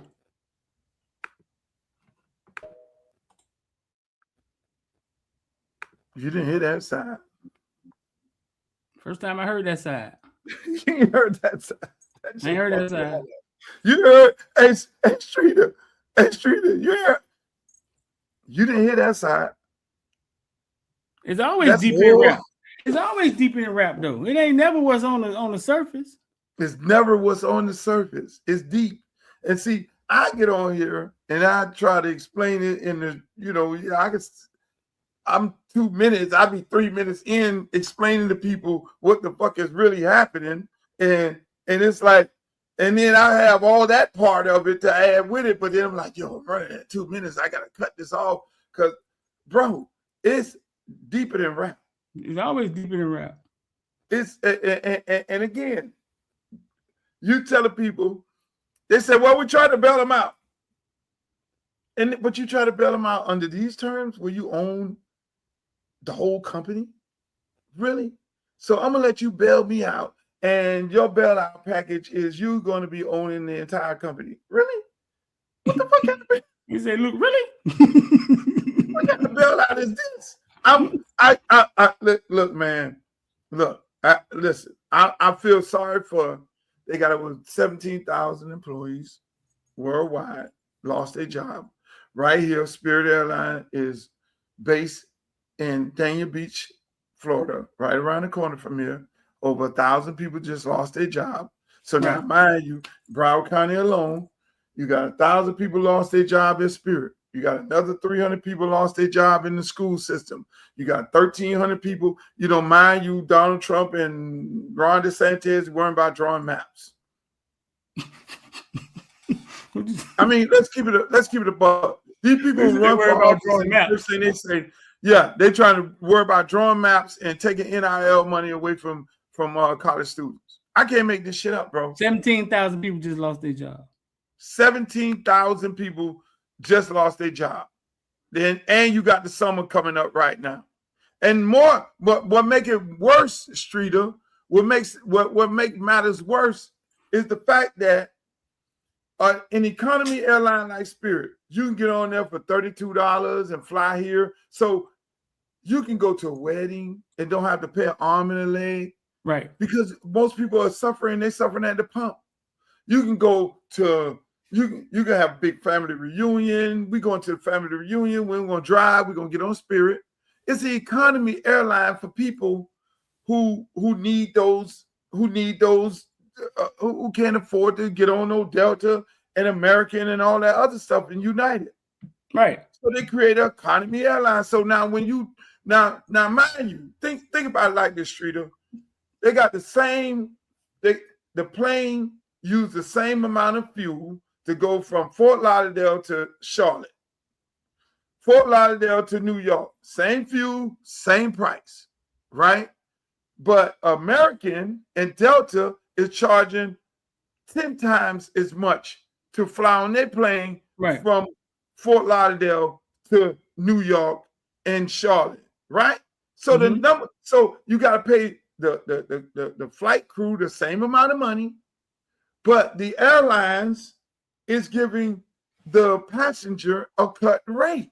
You didn't hear that side. First time I heard that side. You ain't heard that side. I ain't heard that side. You heard, hey Streeter, you didn't hear that side. It's always deep in rap. It's always deep in rap though. It ain't never what's on the surface. It's never what's on the surface. It's deep. And see, I get on here and I try to explain it in the, I'm 2 minutes, I'll be 3 minutes in explaining to people what the fuck is really happening. And it's like, and then I have all that part of it to add with it, but then I'm like, yo, I'm running at 2 minutes. I gotta cut this off because, bro, it's deeper than rap. It's always deeper than rap. It's and again, you tell the people, they say, well, we try to bail them out. But you try to bail them out under these terms where you own the whole company? Really? So I'm gonna let you bail me out, and your bailout package is you going to be owning the entire company. Really? What the fuck happened? You say, look, really? What kind of bailout is this? Look, man. Look, listen. I feel sorry for. They got over 17,000 employees worldwide lost their job. Right here, Spirit Airlines is based in Dania Beach, Florida, right around the corner from here. Over 1,000 people just lost their job. So now, mind you, Broward County alone, you got 1,000 people lost their job at Spirit. You got another 300 people lost their job in the school system. You got 1,300 people. You don't mind you, Donald Trump and Ron DeSantis worrying about drawing maps. I mean, let's keep it a buck. These people who run for office, first thing they say, yeah, they're trying to worry about drawing maps and taking NIL money away from college students. I can't make this shit up, bro. 17,000 people just lost their job. 17,000 people just lost their job. And you got the summer coming up right now. And more, what make it worse, Streeter, what make matters worse is the fact that an economy airline like Spirit, you can get on there for $32 and fly here. So you can go to a wedding and don't have to pay an arm and a leg. Right. Because most people are suffering, they're suffering at the pump. You can go to, you can have a big family reunion. We're going to the family reunion. We're going to drive. We're going to get on Spirit. It's the economy airline for people who need those, who can't afford to get on no Delta and American and all that other stuff in United. Right. So they create an economy airline. So now when you now mind you, think about it like this, Streeter. They got the same, the plane use the same amount of fuel to go from Fort Lauderdale to Charlotte, Fort Lauderdale to New York. Same fuel, same price, right? But American and Delta is charging 10 times as much to fly on their plane from Fort Lauderdale to New York and Charlotte, right? So the number, so you got to pay the flight crew the same amount of money, but the airlines is giving the passenger a cut rate,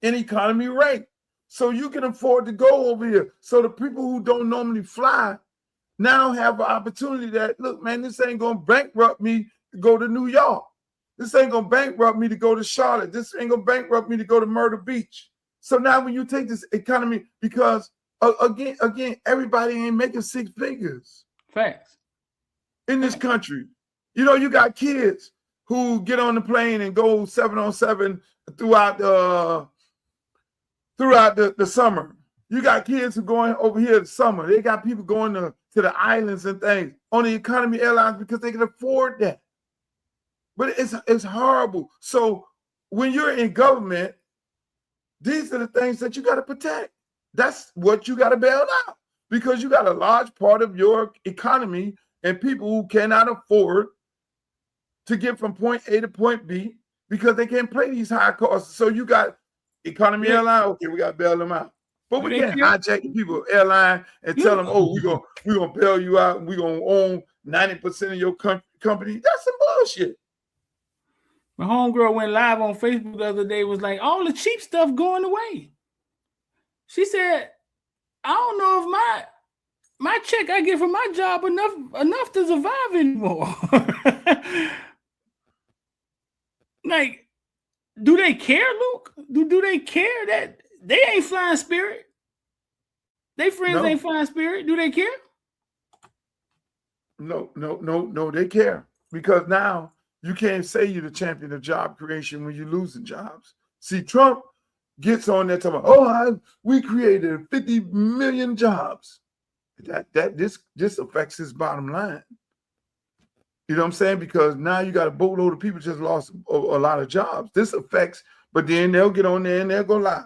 an economy rate. So you can afford to go over here. So the people who don't normally fly now have an opportunity that, look, man, this ain't going to bankrupt me to go to New York. This ain't going to bankrupt me to go to Charlotte. This ain't going to bankrupt me to go to Myrtle Beach. So now when you take this economy, because again, everybody ain't making 6 figures. Facts. In this country. You know, you got kids who get on the plane and go 7-on-7 throughout the summer. You got kids who going over here this summer. They got people going to the islands and things on the economy airlines because they can afford that. But it's horrible. So when you're in government, these are the things that you got to protect. That's what you got to bail out, because you got a large part of your economy and people who cannot afford to get from point A to point B because they can't pay these high costs. So you got economy airline, okay, we got to bail them out. But we can't hijack the people airline and tell them, oh, we're gonna bail you out and we're gonna own 90% of your company. That's some bullshit. My homegirl went live on Facebook the other day, was like, all the cheap stuff going away. She said, I don't know if my check I get from my job enough to survive anymore. Like, do they care, Luke? Do they care that they ain't flying Spirit? They friends ain't flying Spirit. Do they care? No, they care. Because now you can't say you're the champion of job creation when you're losing jobs. See, Trump gets on there talking about, we created 50 million jobs. This affects his bottom line. You know what I'm saying? Because now you got a boatload of people just lost a lot of jobs. This affects, but then they'll get on there and they'll go lie.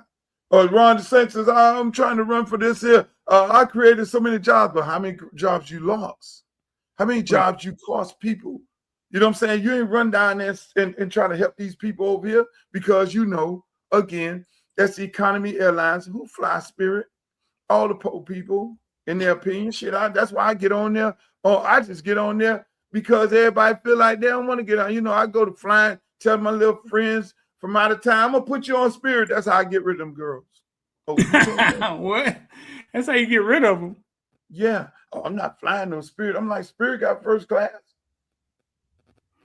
Ron DeSantis, I'm trying to run for this here. I created so many jobs, but how many jobs you lost? How many jobs you cost people? You know what I'm saying? You ain't run down there and try to help these people over here because you know, again, that's the economy airlines who fly Spirit, all the poor people, in their opinion. Shit, that's why I get on there. I just get on there because everybody feel like they don't want to get on. You know, I go to flying, tell my little friends from out of town, I'm going to put you on Spirit. That's how I get rid of them girls. Oh, what? That's how you get rid of them? Yeah. Oh, I'm not flying no Spirit. I'm like, Spirit got first class.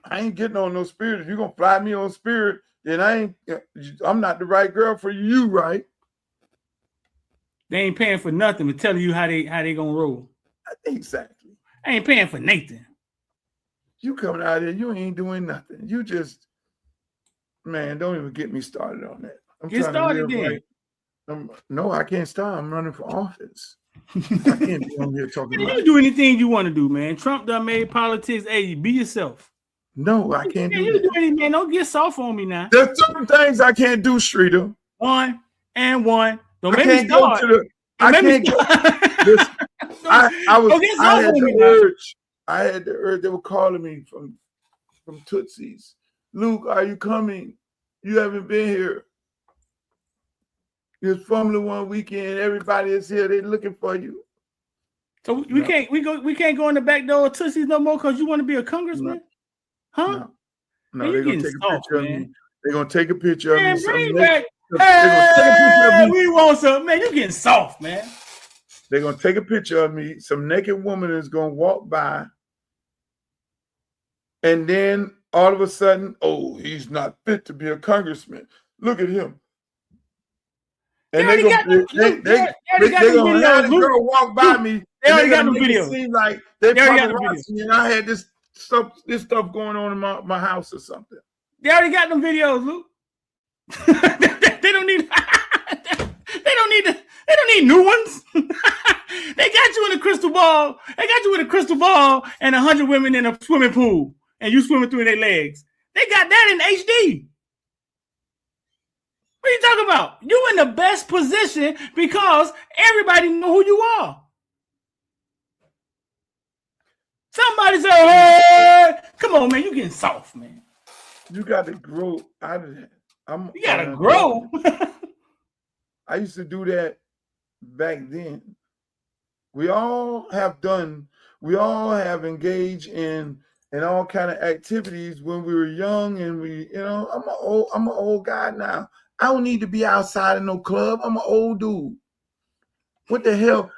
I ain't getting on no Spirit. If you're going to fly me on Spirit, then I'm not the right girl for you, right? They ain't paying for nothing but telling you how they gonna roll. Exactly. I ain't paying for Nathan. You coming out here, you ain't doing nothing. You just, man, don't even get me started on that. Get started then. Right. No, I can't start. I'm running for office. I can't be on here talking about. You do anything you want to do, man. Trump done made politics. Hey, be yourself. No, I can't do that. Do anything, man. Don't get soft on me now. There's certain things I can't do, Streeter. One. Don't I make me start. I can't go. Listen, I had the urge. They were calling me from Tootsie's. Luke, are you coming? You haven't been here. It's Formula One weekend. Everybody is here. They're looking for you. So we can't go in the back door of Tootsie's no more because you want to be a congressman? No. Huh? No, they're gonna take a picture of me. They're gonna take a picture of me. Bring back. Hey, we want some, man. You getting soft, man. They're gonna take a picture of me. Some naked woman is gonna walk by, and then all of a sudden, oh, he's not fit to be a congressman. Look at him. And they're gonna have a girl walk by me. They already got the video. Seem like they paparazzi me, and I had this stuff going on in my house or something. They already got them videos, Luke. They don't need They don't need new ones. They got you in a crystal ball. They got you in a crystal ball and 100 women in a swimming pool, and you swimming through their legs. They got that in HD. What are you talking about? You're in the best position because everybody know who you are. Somebody say, hey, come on, man, you getting soft, man. You got to grow out of that. You got to grow. I used to do that back then. We all have engaged in all kind of activities when we were young, and I'm an old guy now. I don't need to be outside in no club. I'm an old dude. What the hell?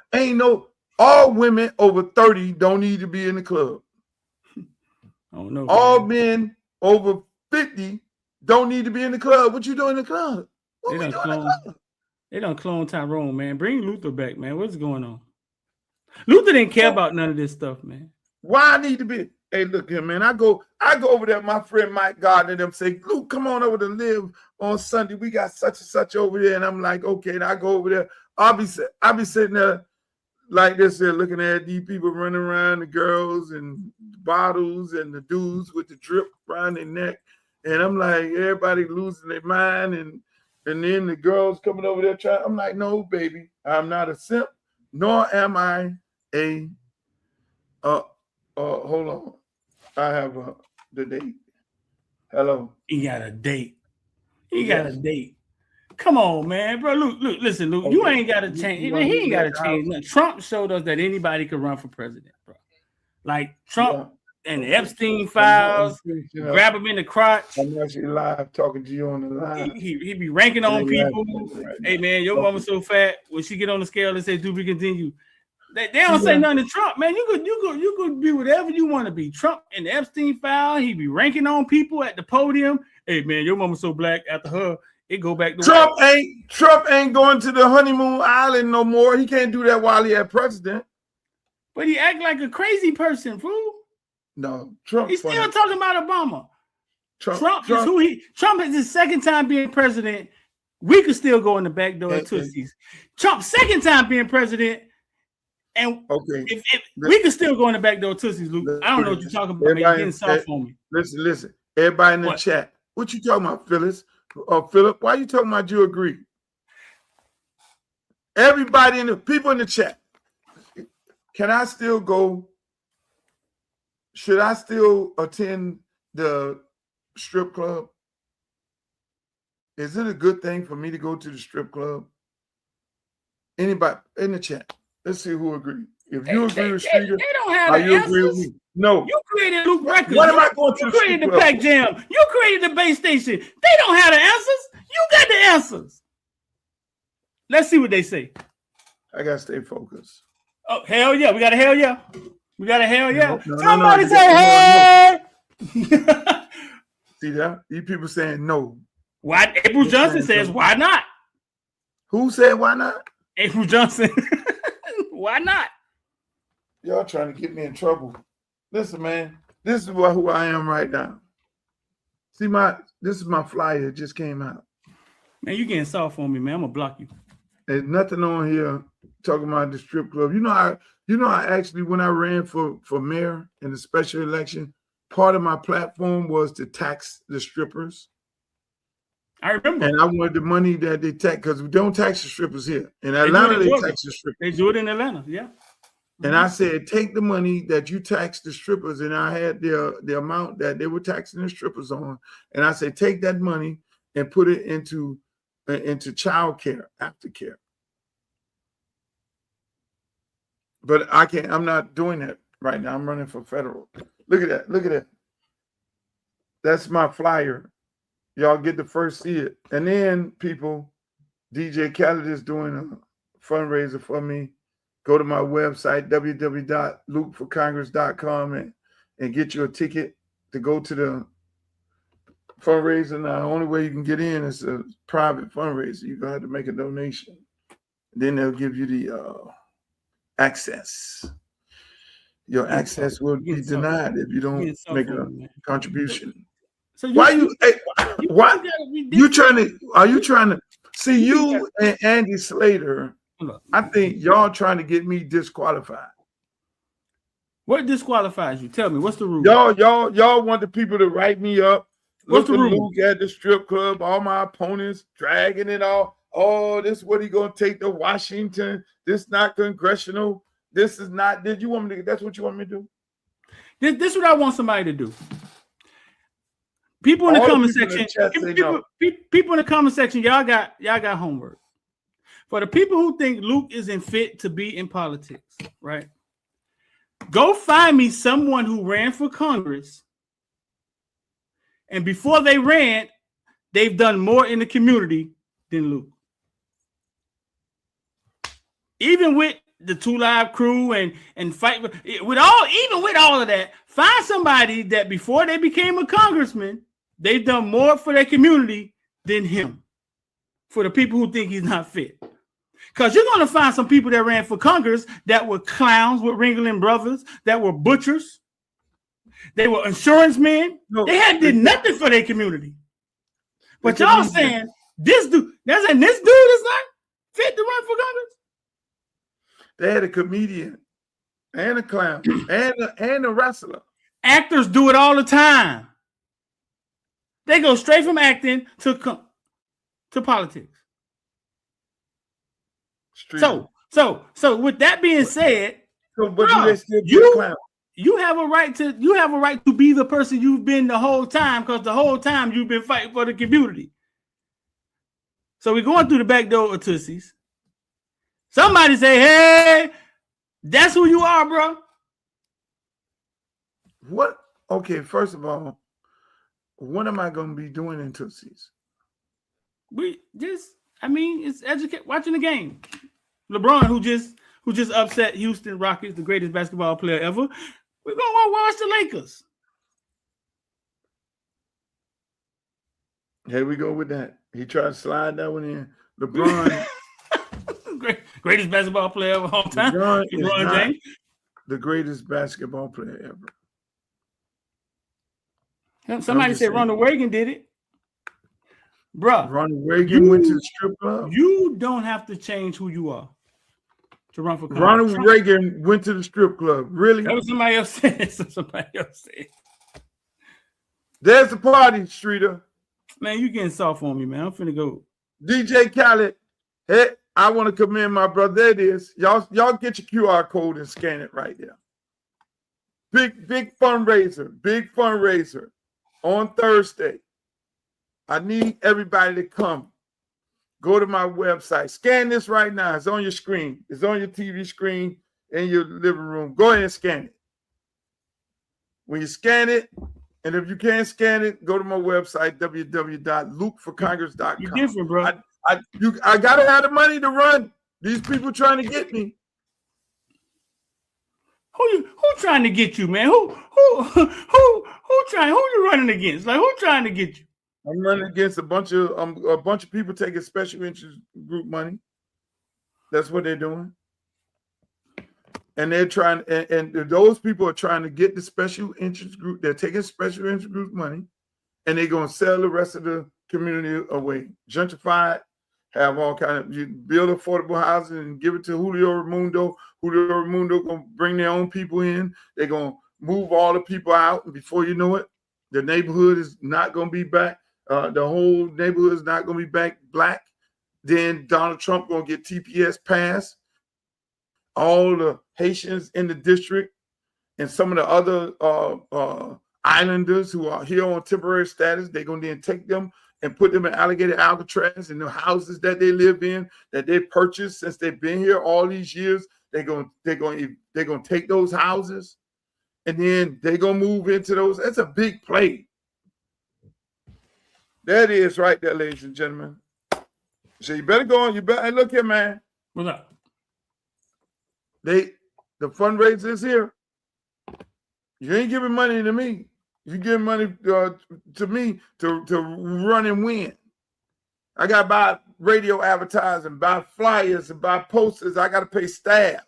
All women over 30 don't need to be in the club. Oh no. All men over 50 don't need to be in the club. What you doing in the club? They don't clone Tyrone, man. Bring Luther back, man. What's going on? Luther didn't care about none of this stuff, man. Why I need to be? Hey, look here, man. I go over there. My friend Mike Gardner and them say, Luke, come on over to live on Sunday. We got such and such over there. And I'm like, okay. And I go over there. I'll be sitting there like this here, looking at these people running around, the girls and the bottles and the dudes with the drip around their neck. And I'm like, everybody losing their mind. And then the girls coming over there trying. I'm like, no, baby, I'm not a simp, nor am I a hold on. I have the date. Hello. He got a date. Got a date. Come on, man, bro. Luke, listen, Luke. Okay. You ain't got to change. He ain't got to change nothing. Trump showed us that anybody could run for president, bro. Like Trump and the Epstein files, grab him in the crotch. I'm actually live talking to you on the line. He be ranking on people. Right, hey, man, your mama's so fat. When she get on the scale and say, "Do we continue?" They don't say nothing to Trump, man. You could be whatever you want to be. Trump and the Epstein file. He be ranking on people at the podium. Hey, man, your mama's so black. After her, it go back to Trump ain't going to the honeymoon island no more. He can't do that while he had president. But he act like a crazy person, fool. No, Trump. He's still talking about Obama. Trump is who he. Trump is his second time being president. We could still go in the back door at Tootsie's. Trump's second time being president. And if we could still go in the back door, Tootsie's, Luke. I don't know what you're talking about. You're getting soft on me. Listen. Everybody in the chat. What you talking about, Phyllis? Philip, why you talking about you agree? Everybody in the people in the chat. Can I still go? Should I still attend the strip club? Is it a good thing for me to go to the strip club? Anybody in the chat? Let's see who agrees. If you agree with Streeter, they don't have the answers. Agree with me? No. You created Luke Records. What am I going to? You created the Pack Jam. You created the base station. They don't have the answers. You got the answers. Let's see what they say. I gotta stay focused. Oh, hell yeah. We got a hell yeah. We got a hell yeah. No, somebody say hey. See that? These people saying no. Why? April Johnson says, why not? Who said why not? April Johnson. Why not? Y'all trying to get me in trouble. Listen, man, this is who I am right now. See, this is my flyer. It just came out. Man, you getting soft on me, man. I'm gonna block you. There's nothing on here talking about the strip club. I actually, when I ran for mayor in the special election, part of my platform was to tax the strippers. I remember. And I wanted the money that they tax, because we don't tax the strippers here. In Atlanta, they tax the strippers. They do it in Atlanta, yeah. And I said, take the money that you tax the strippers, and I had the amount that they were taxing the strippers on. And I said, take that money and put it into child care, aftercare. But I'm not doing that right now. I'm running for federal. Look at that. That's my flyer. Y'all get to first see it. And then people, DJ Khaled is doing a fundraiser for me. Go to my website, www.lukeforcongress.com, and get you a ticket to go to the fundraiser. Now, the only way you can get in is a private fundraiser. You're going to have to make a donation. Then they'll give you the access. Your access will be denied if you don't make a contribution. So are you trying to see you and Andy Slater I think y'all trying to get me disqualified. What disqualifies you? Tell me, what's the rule? Y'all want the people to write me up. What's the rule? Luke at the strip club, all my opponents dragging it all. Oh, this what he gonna take to Washington. This not congressional. This is not. Did you want me to? That's what you want me to do? This is what I want somebody to do. People in the comment section. People in the comment section. Y'all got homework. For the people who think Luke isn't fit to be in politics, right? Go find me someone who ran for Congress, and before they ran, they've done more in the community than Luke. Even with the 2 Live crew and fight with all of that, find somebody that before they became a congressman, they've done more for their community than him. For the people who think he's not fit. Because you're going to find some people that ran for Congress that were clowns with Ringling Brothers, that were butchers. They were insurance men. They did nothing for their community. But y'all saying this dude is not fit to run for Congress? They had a comedian and a clown and a wrestler. Actors do it all the time. They go straight from acting to politics. So with that being said, you have a right to be the person you've been the whole time, because the whole time you've been fighting for the community. So we're going through the back door of Tootsie's. Somebody say, hey, that's who you are, bro. What? Okay, first of all, what am I going to be doing in Tootsie's? It's watching the game. LeBron, who just upset Houston Rockets, the greatest basketball player ever. We're gonna watch the Lakers. Here we go with that. He tried to slide that one in. LeBron, greatest basketball player of all time. LeBron James, the greatest basketball player ever. Somebody said Ronald Reagan did it. Bruh, Ronald Reagan went to the strip club. You don't have to change who you are to run for Congress. Ronald Reagan went to the strip club. Really? That was somebody else said. There's the party, Streeter. Man, you getting soft on me, man. I'm finna go. DJ Khaled. Hey, I want to commend my brother. There it is. Y'all get your QR code and scan it right there. Big fundraiser on Thursday. I need everybody to come. Go to my website. Scan this right now. It's on your screen. It's on your TV screen in your living room. Go ahead and scan it. When you scan it, and if you can't scan it, go to my website, www.lukeforcongress.com. You're different, bro. I gotta have the money to run. These people trying to get me. Who trying to get you, man? Who you running against? Like, who trying to get you? I'm running against a bunch of people taking special interest group money. That's what they're doing. And they're trying, and those people are trying to get the special interest group. They're taking special interest group money, and they're going to sell the rest of the community away. Gentrify it, have all kind of, you build affordable housing and give it to Julio Ramundo. Julio Ramundo going to bring their own people in. They're going to move all the people out, and before you know it, the neighborhood is not going to be back. The whole neighborhood is not going to be back black. Then Donald Trump going to get TPS passed. All the Haitians in the district and some of the other islanders who are here on temporary status, they're going to then take them and put them in Alligator Alcatraz in the houses that they live in, that they purchased since they've been here all these years. They're going to take those houses, and then they're going to move into those. That's a big play. That is right there, ladies and gentlemen. So you better go on. Hey, look here, man. What's up? The fundraiser is here. You ain't giving money to me. You giving money to me to run and win. I got to buy radio advertising, buy flyers, and buy posters. I got to pay staff.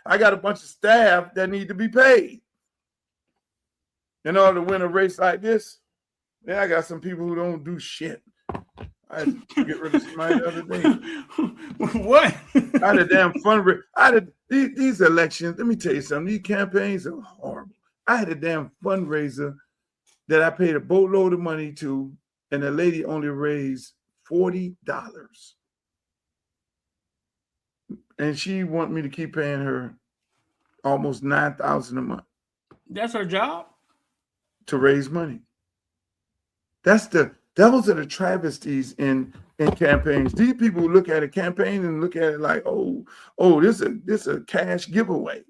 I got a bunch of staff that need to be paid in order to win a race like this. Yeah, I got some people who don't do shit. I had to get rid of somebody the other day. What? I had a damn fundraiser. I had these elections. Let me tell you something. These campaigns are horrible. I had a damn fundraiser that I paid a boatload of money to, and the lady only raised $40. And she wanted me to keep paying her almost $9,000 a month. That's her job? To raise money. Those are the travesties in campaigns. These people look at a campaign and look at it like, oh, this is a cash giveaway.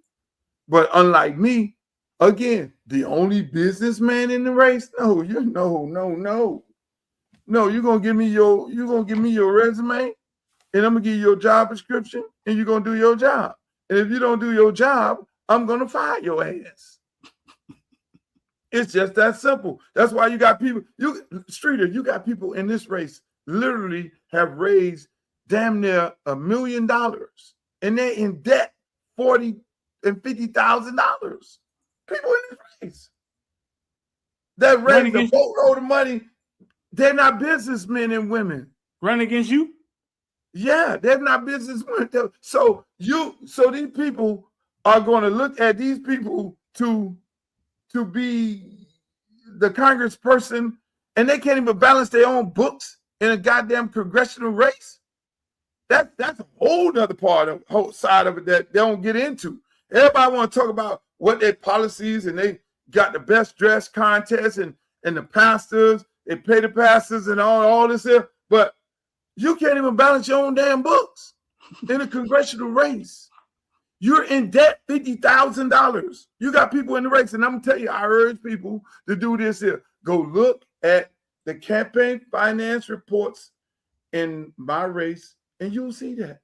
But unlike me, again, the only businessman in the race. No. You're gonna give me your resume, and I'm gonna give you your job description, and you're gonna do your job. And if you don't do your job, I'm gonna fire your ass. It's just that simple. That's why you got people. Streeter, you got people in this race literally have raised damn near $1 million, and they're in debt $40,000 and $50,000. People in this race that raise a boatload of money. They're not businessmen and women. Run against you? Yeah, they're not businessmen. So these people are going to look at these people to be the congressperson, and they can't even balance their own books in a goddamn congressional race. That's a whole other part of whole side of it that they don't get into. Everybody want to talk about what their policies, and they got the best dress contest, and the pastors, they pay the pastors and all this here, but you can't even balance your own damn books in a congressional race. You're in debt $50,000. You got people in the race, and I'm gonna tell you, I urge people to do this here. Go look at the campaign finance reports in my race, and you'll see that.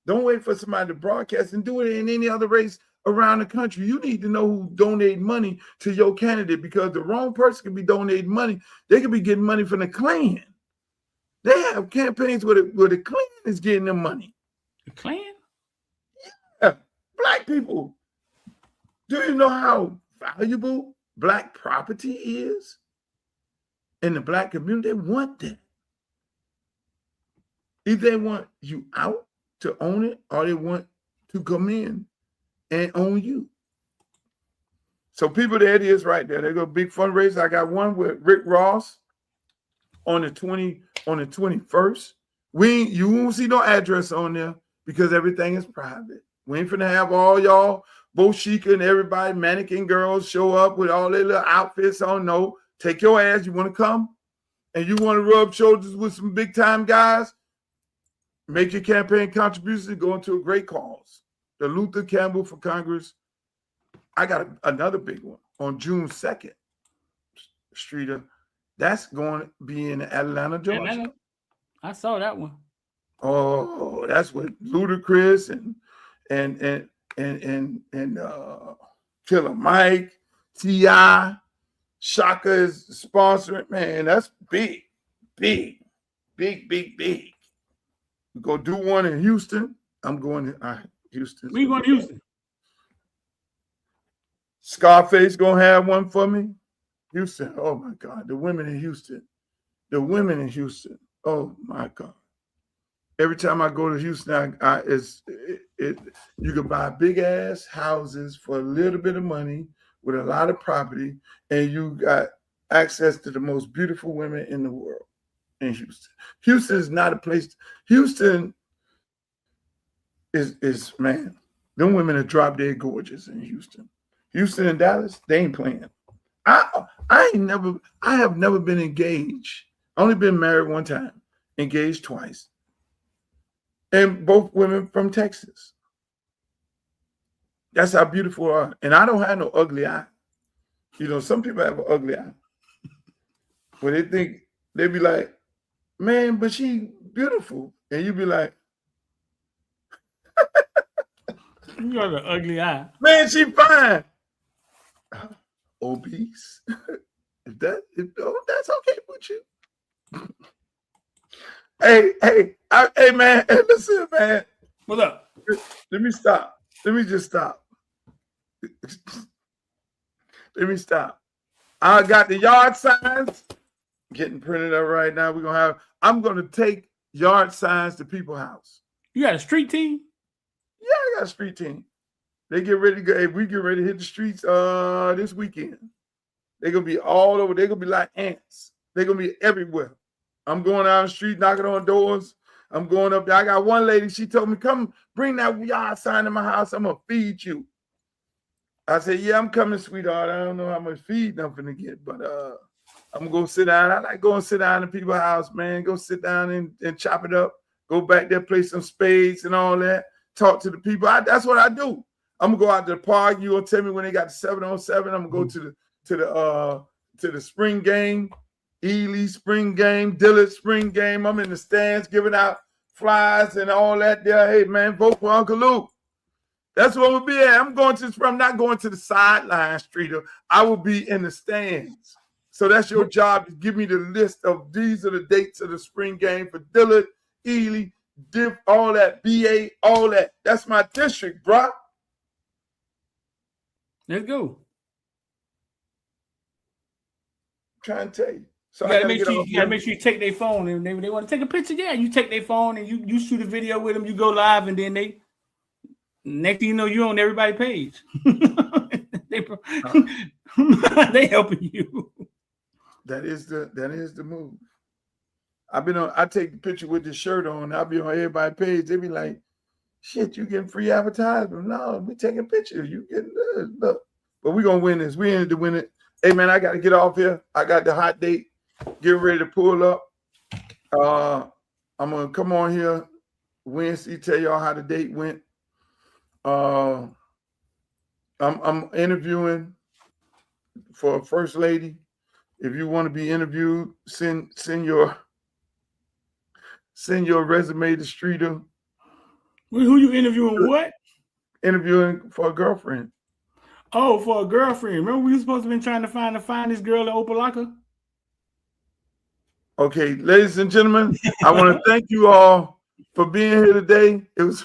Don't wait for somebody to broadcast, and do it in any other race around the country. You need to know who donated money to your candidate, because the wrong person could be donating money. They could be getting money from the Klan. They have campaigns where the Klan is getting them money. The Klan? Yeah, Black people. Do you know how valuable Black property is in the Black community? They want that. Either they want you out to own it, or they want to come in and own you. So people, there it is right there. They go big fundraiser. I got one with Rick Ross on the 21st. You won't see no address on there because everything is private. We ain't finna have all y'all Bo Chica and everybody, mannequin girls show up with all their little outfits on. No, take your ass. You want to come and you want to rub shoulders with some big time guys? Make your campaign contributions and go into a great cause. The Luther Campbell for Congress. I got another big one on June 2nd, Streeter. That's going to be in Atlanta, Georgia. I saw that one. Oh, that's with Ludacris and Killer Mike, T.I., Shaka is sponsoring. Man, that's big. We're going to do one in Houston. I'm going to Houston. We going to Houston. Scarface going to have one for me. Houston. Oh, my God. The women in Houston. Oh, my God. Every time I go to Houston, you can buy big ass houses for a little bit of money with a lot of property, and you got access to the most beautiful women in the world in Houston. Houston is not a place. Houston is man. Them women are drop dead gorgeous in Houston. Houston and Dallas, they ain't playing. I have never been engaged. Only been married one time, engaged twice. And both women from Texas. That's how beautiful they are. And I don't have no ugly eye. You know, some people have an ugly eye. But they be like, man, but she beautiful. And you be like, you got an ugly eye. Man, she fine. Obese. If that's okay with you. Hey, man. Hey, listen, man. What's up? Let me stop. Let me just stop. Let me stop. I got the yard signs getting printed up right now. I'm gonna take yard signs to people's house. You got a street team? Yeah, I got a street team. They get ready to go. Hey, we get ready to hit the streets this weekend. They're gonna be all over. They're gonna be like ants. They're gonna be everywhere. I'm going out the street, knocking on doors. I'm going up there. I got one lady, she told me, come bring that yard sign to my house. I'm gonna feed you. I said, yeah, I'm coming, sweetheart. I don't know how much feed I'm gonna get, but I'm gonna go sit down. I like going sit down in people's house, man. Go sit down and chop it up. Go back there, play some spades and all that. Talk to the people. That's what I do. I'm gonna go out to the park. You gonna tell me when they got the 7-on-7. I'm gonna go to the spring game, Ely spring game, Dillard spring game. I'm in the stands giving out flyers and all that there. Hey man, vote for Uncle Luke. That's what we'll be at. I'm not going to the sideline, Streeter. I will be in the stands. So that's your job, to give me the list of these are the dates of the spring game for Dillard, Ely, Diff, all that, BA, all that. That's my district, bro. Let's go. I'm trying to tell you. So you gotta make sure you take their phone, and they want to take a picture. Yeah, you take their phone and you shoot a video with them. You go live, and then next thing you know, you're on everybody's page. They helping you. That is the move. I take the picture with the shirt on. I'll be on everybody's page. They be like, shit, you getting free advertisement? No, we taking pictures. You getting this. Look. But we're gonna win this. We in it to win it. Hey man, I gotta get off here. I got the hot date. Get ready to pull up. I'm gonna come on here Wednesday, tell y'all how the date went. I'm interviewing for a first lady. If you want to be interviewed, send your resume to Streeter. Who you interviewing? What? Interviewing for a girlfriend. Oh, for a girlfriend. Remember we were supposed to be trying to find this girl in Opelika? Okay, ladies and gentlemen, I want to thank you all for being here today. It was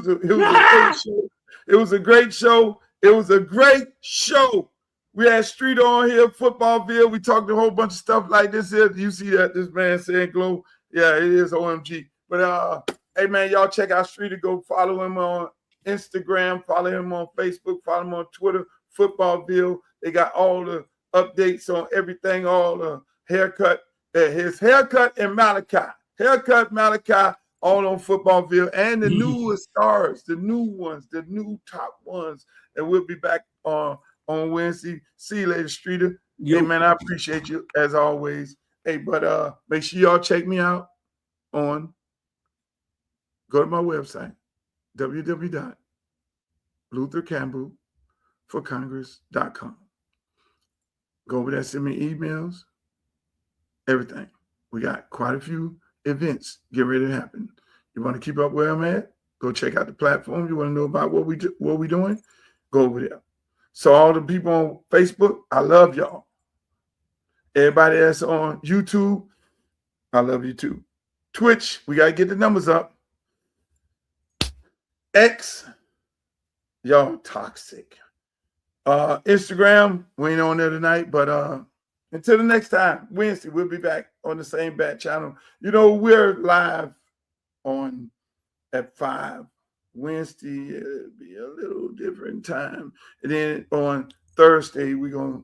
a great show. It was a great show. It was a great show. We had Street on here, Footballville. We talked a whole bunch of stuff like this here. You see that this man saying glow? Yeah, it is OMG. But hey man, y'all check out Street. Go follow him on Instagram, follow him on Facebook, follow him on Twitter, Footballville. They got all the updates on everything, all the haircut. His haircut and Malachi. Haircut, Malachi, all on Footballville. And the newest stars, the new ones, the new top ones. And we'll be back on Wednesday. See you later, Streeter. Hey, man, I appreciate you as always. Hey, but make sure y'all check me out go to my website, www.luthercampbellforcongress.com. Go over there, send me emails, everything. We got quite a few events getting ready to happen. You want to keep up where I'm at? Go check out the platform. You want to know about what we doing? Go over there. So all the people on Facebook, I love y'all. Everybody that's on YouTube, I love you too. Twitch, we got to get the numbers up. X, y'all toxic. Instagram, we ain't on there tonight, but until the next time, Wednesday, we'll be back on the same bat channel. You know, we're live at 5. Wednesday, it'll be a little different time. And then on Thursday, we'll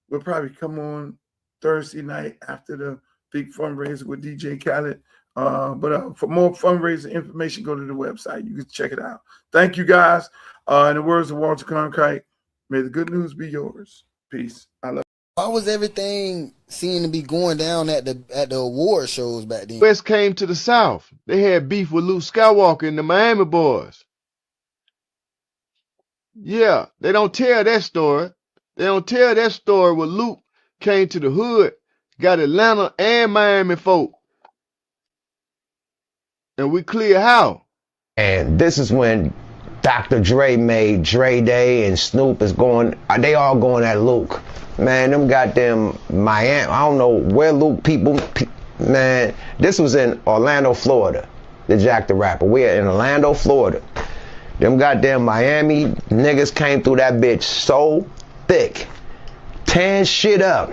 probably come on Thursday night after the big fundraiser with DJ Khaled. But for more fundraiser information, go to the website. You can check it out. Thank you, guys. In the words of Walter Cronkite, may the good news be yours. Peace. I love you. Why was everything seeming to be going down at the award shows back then? West came to the South. They had beef with Luke Skywalker and the Miami boys. Yeah, they don't tell that story. They don't tell that story where Luke came to the hood, got Atlanta and Miami folk. And we clear how. And this is when Dr. Dre made Dre Day and Snoop is they all going at Luke. Man, them goddamn Miami, I don't know where Luke man, this was in Orlando, Florida, the Jack the Rapper. We're in Orlando, Florida. Them goddamn Miami niggas came through that bitch so thick, tearing shit up.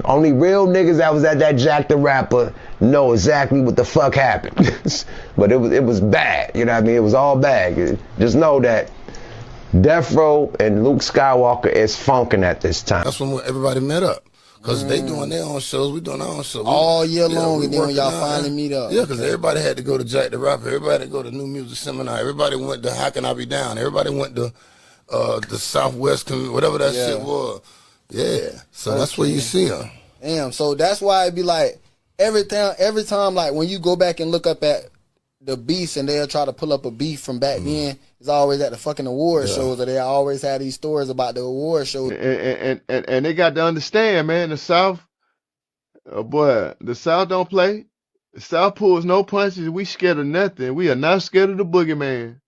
Only real niggas that was at that Jack the Rapper know exactly what the fuck happened. But it was bad, you know what I mean? It was all bad. Just know that Death Row and Luke Skywalker is funking at this time. That's when everybody met up. Because they doing their own shows, we doing our own shows. All year long, and then when y'all finally meet up. Yeah, because everybody had to go to Jack the Rapper. Everybody had to go to New Music Seminar. Everybody went to How Can I Be Down. Everybody went to the Southwest, whatever that shit was. Yeah, so that's where you see them. Damn, so that's why it be like, every time, like when you go back and look up at the beefs and they'll try to pull up a beef from back then, it's always at the fucking award shows, or they always have these stories about the award shows. And they got to understand, man, the South, the South don't play. The South pulls no punches. We scared of nothing. We are not scared of the boogeyman.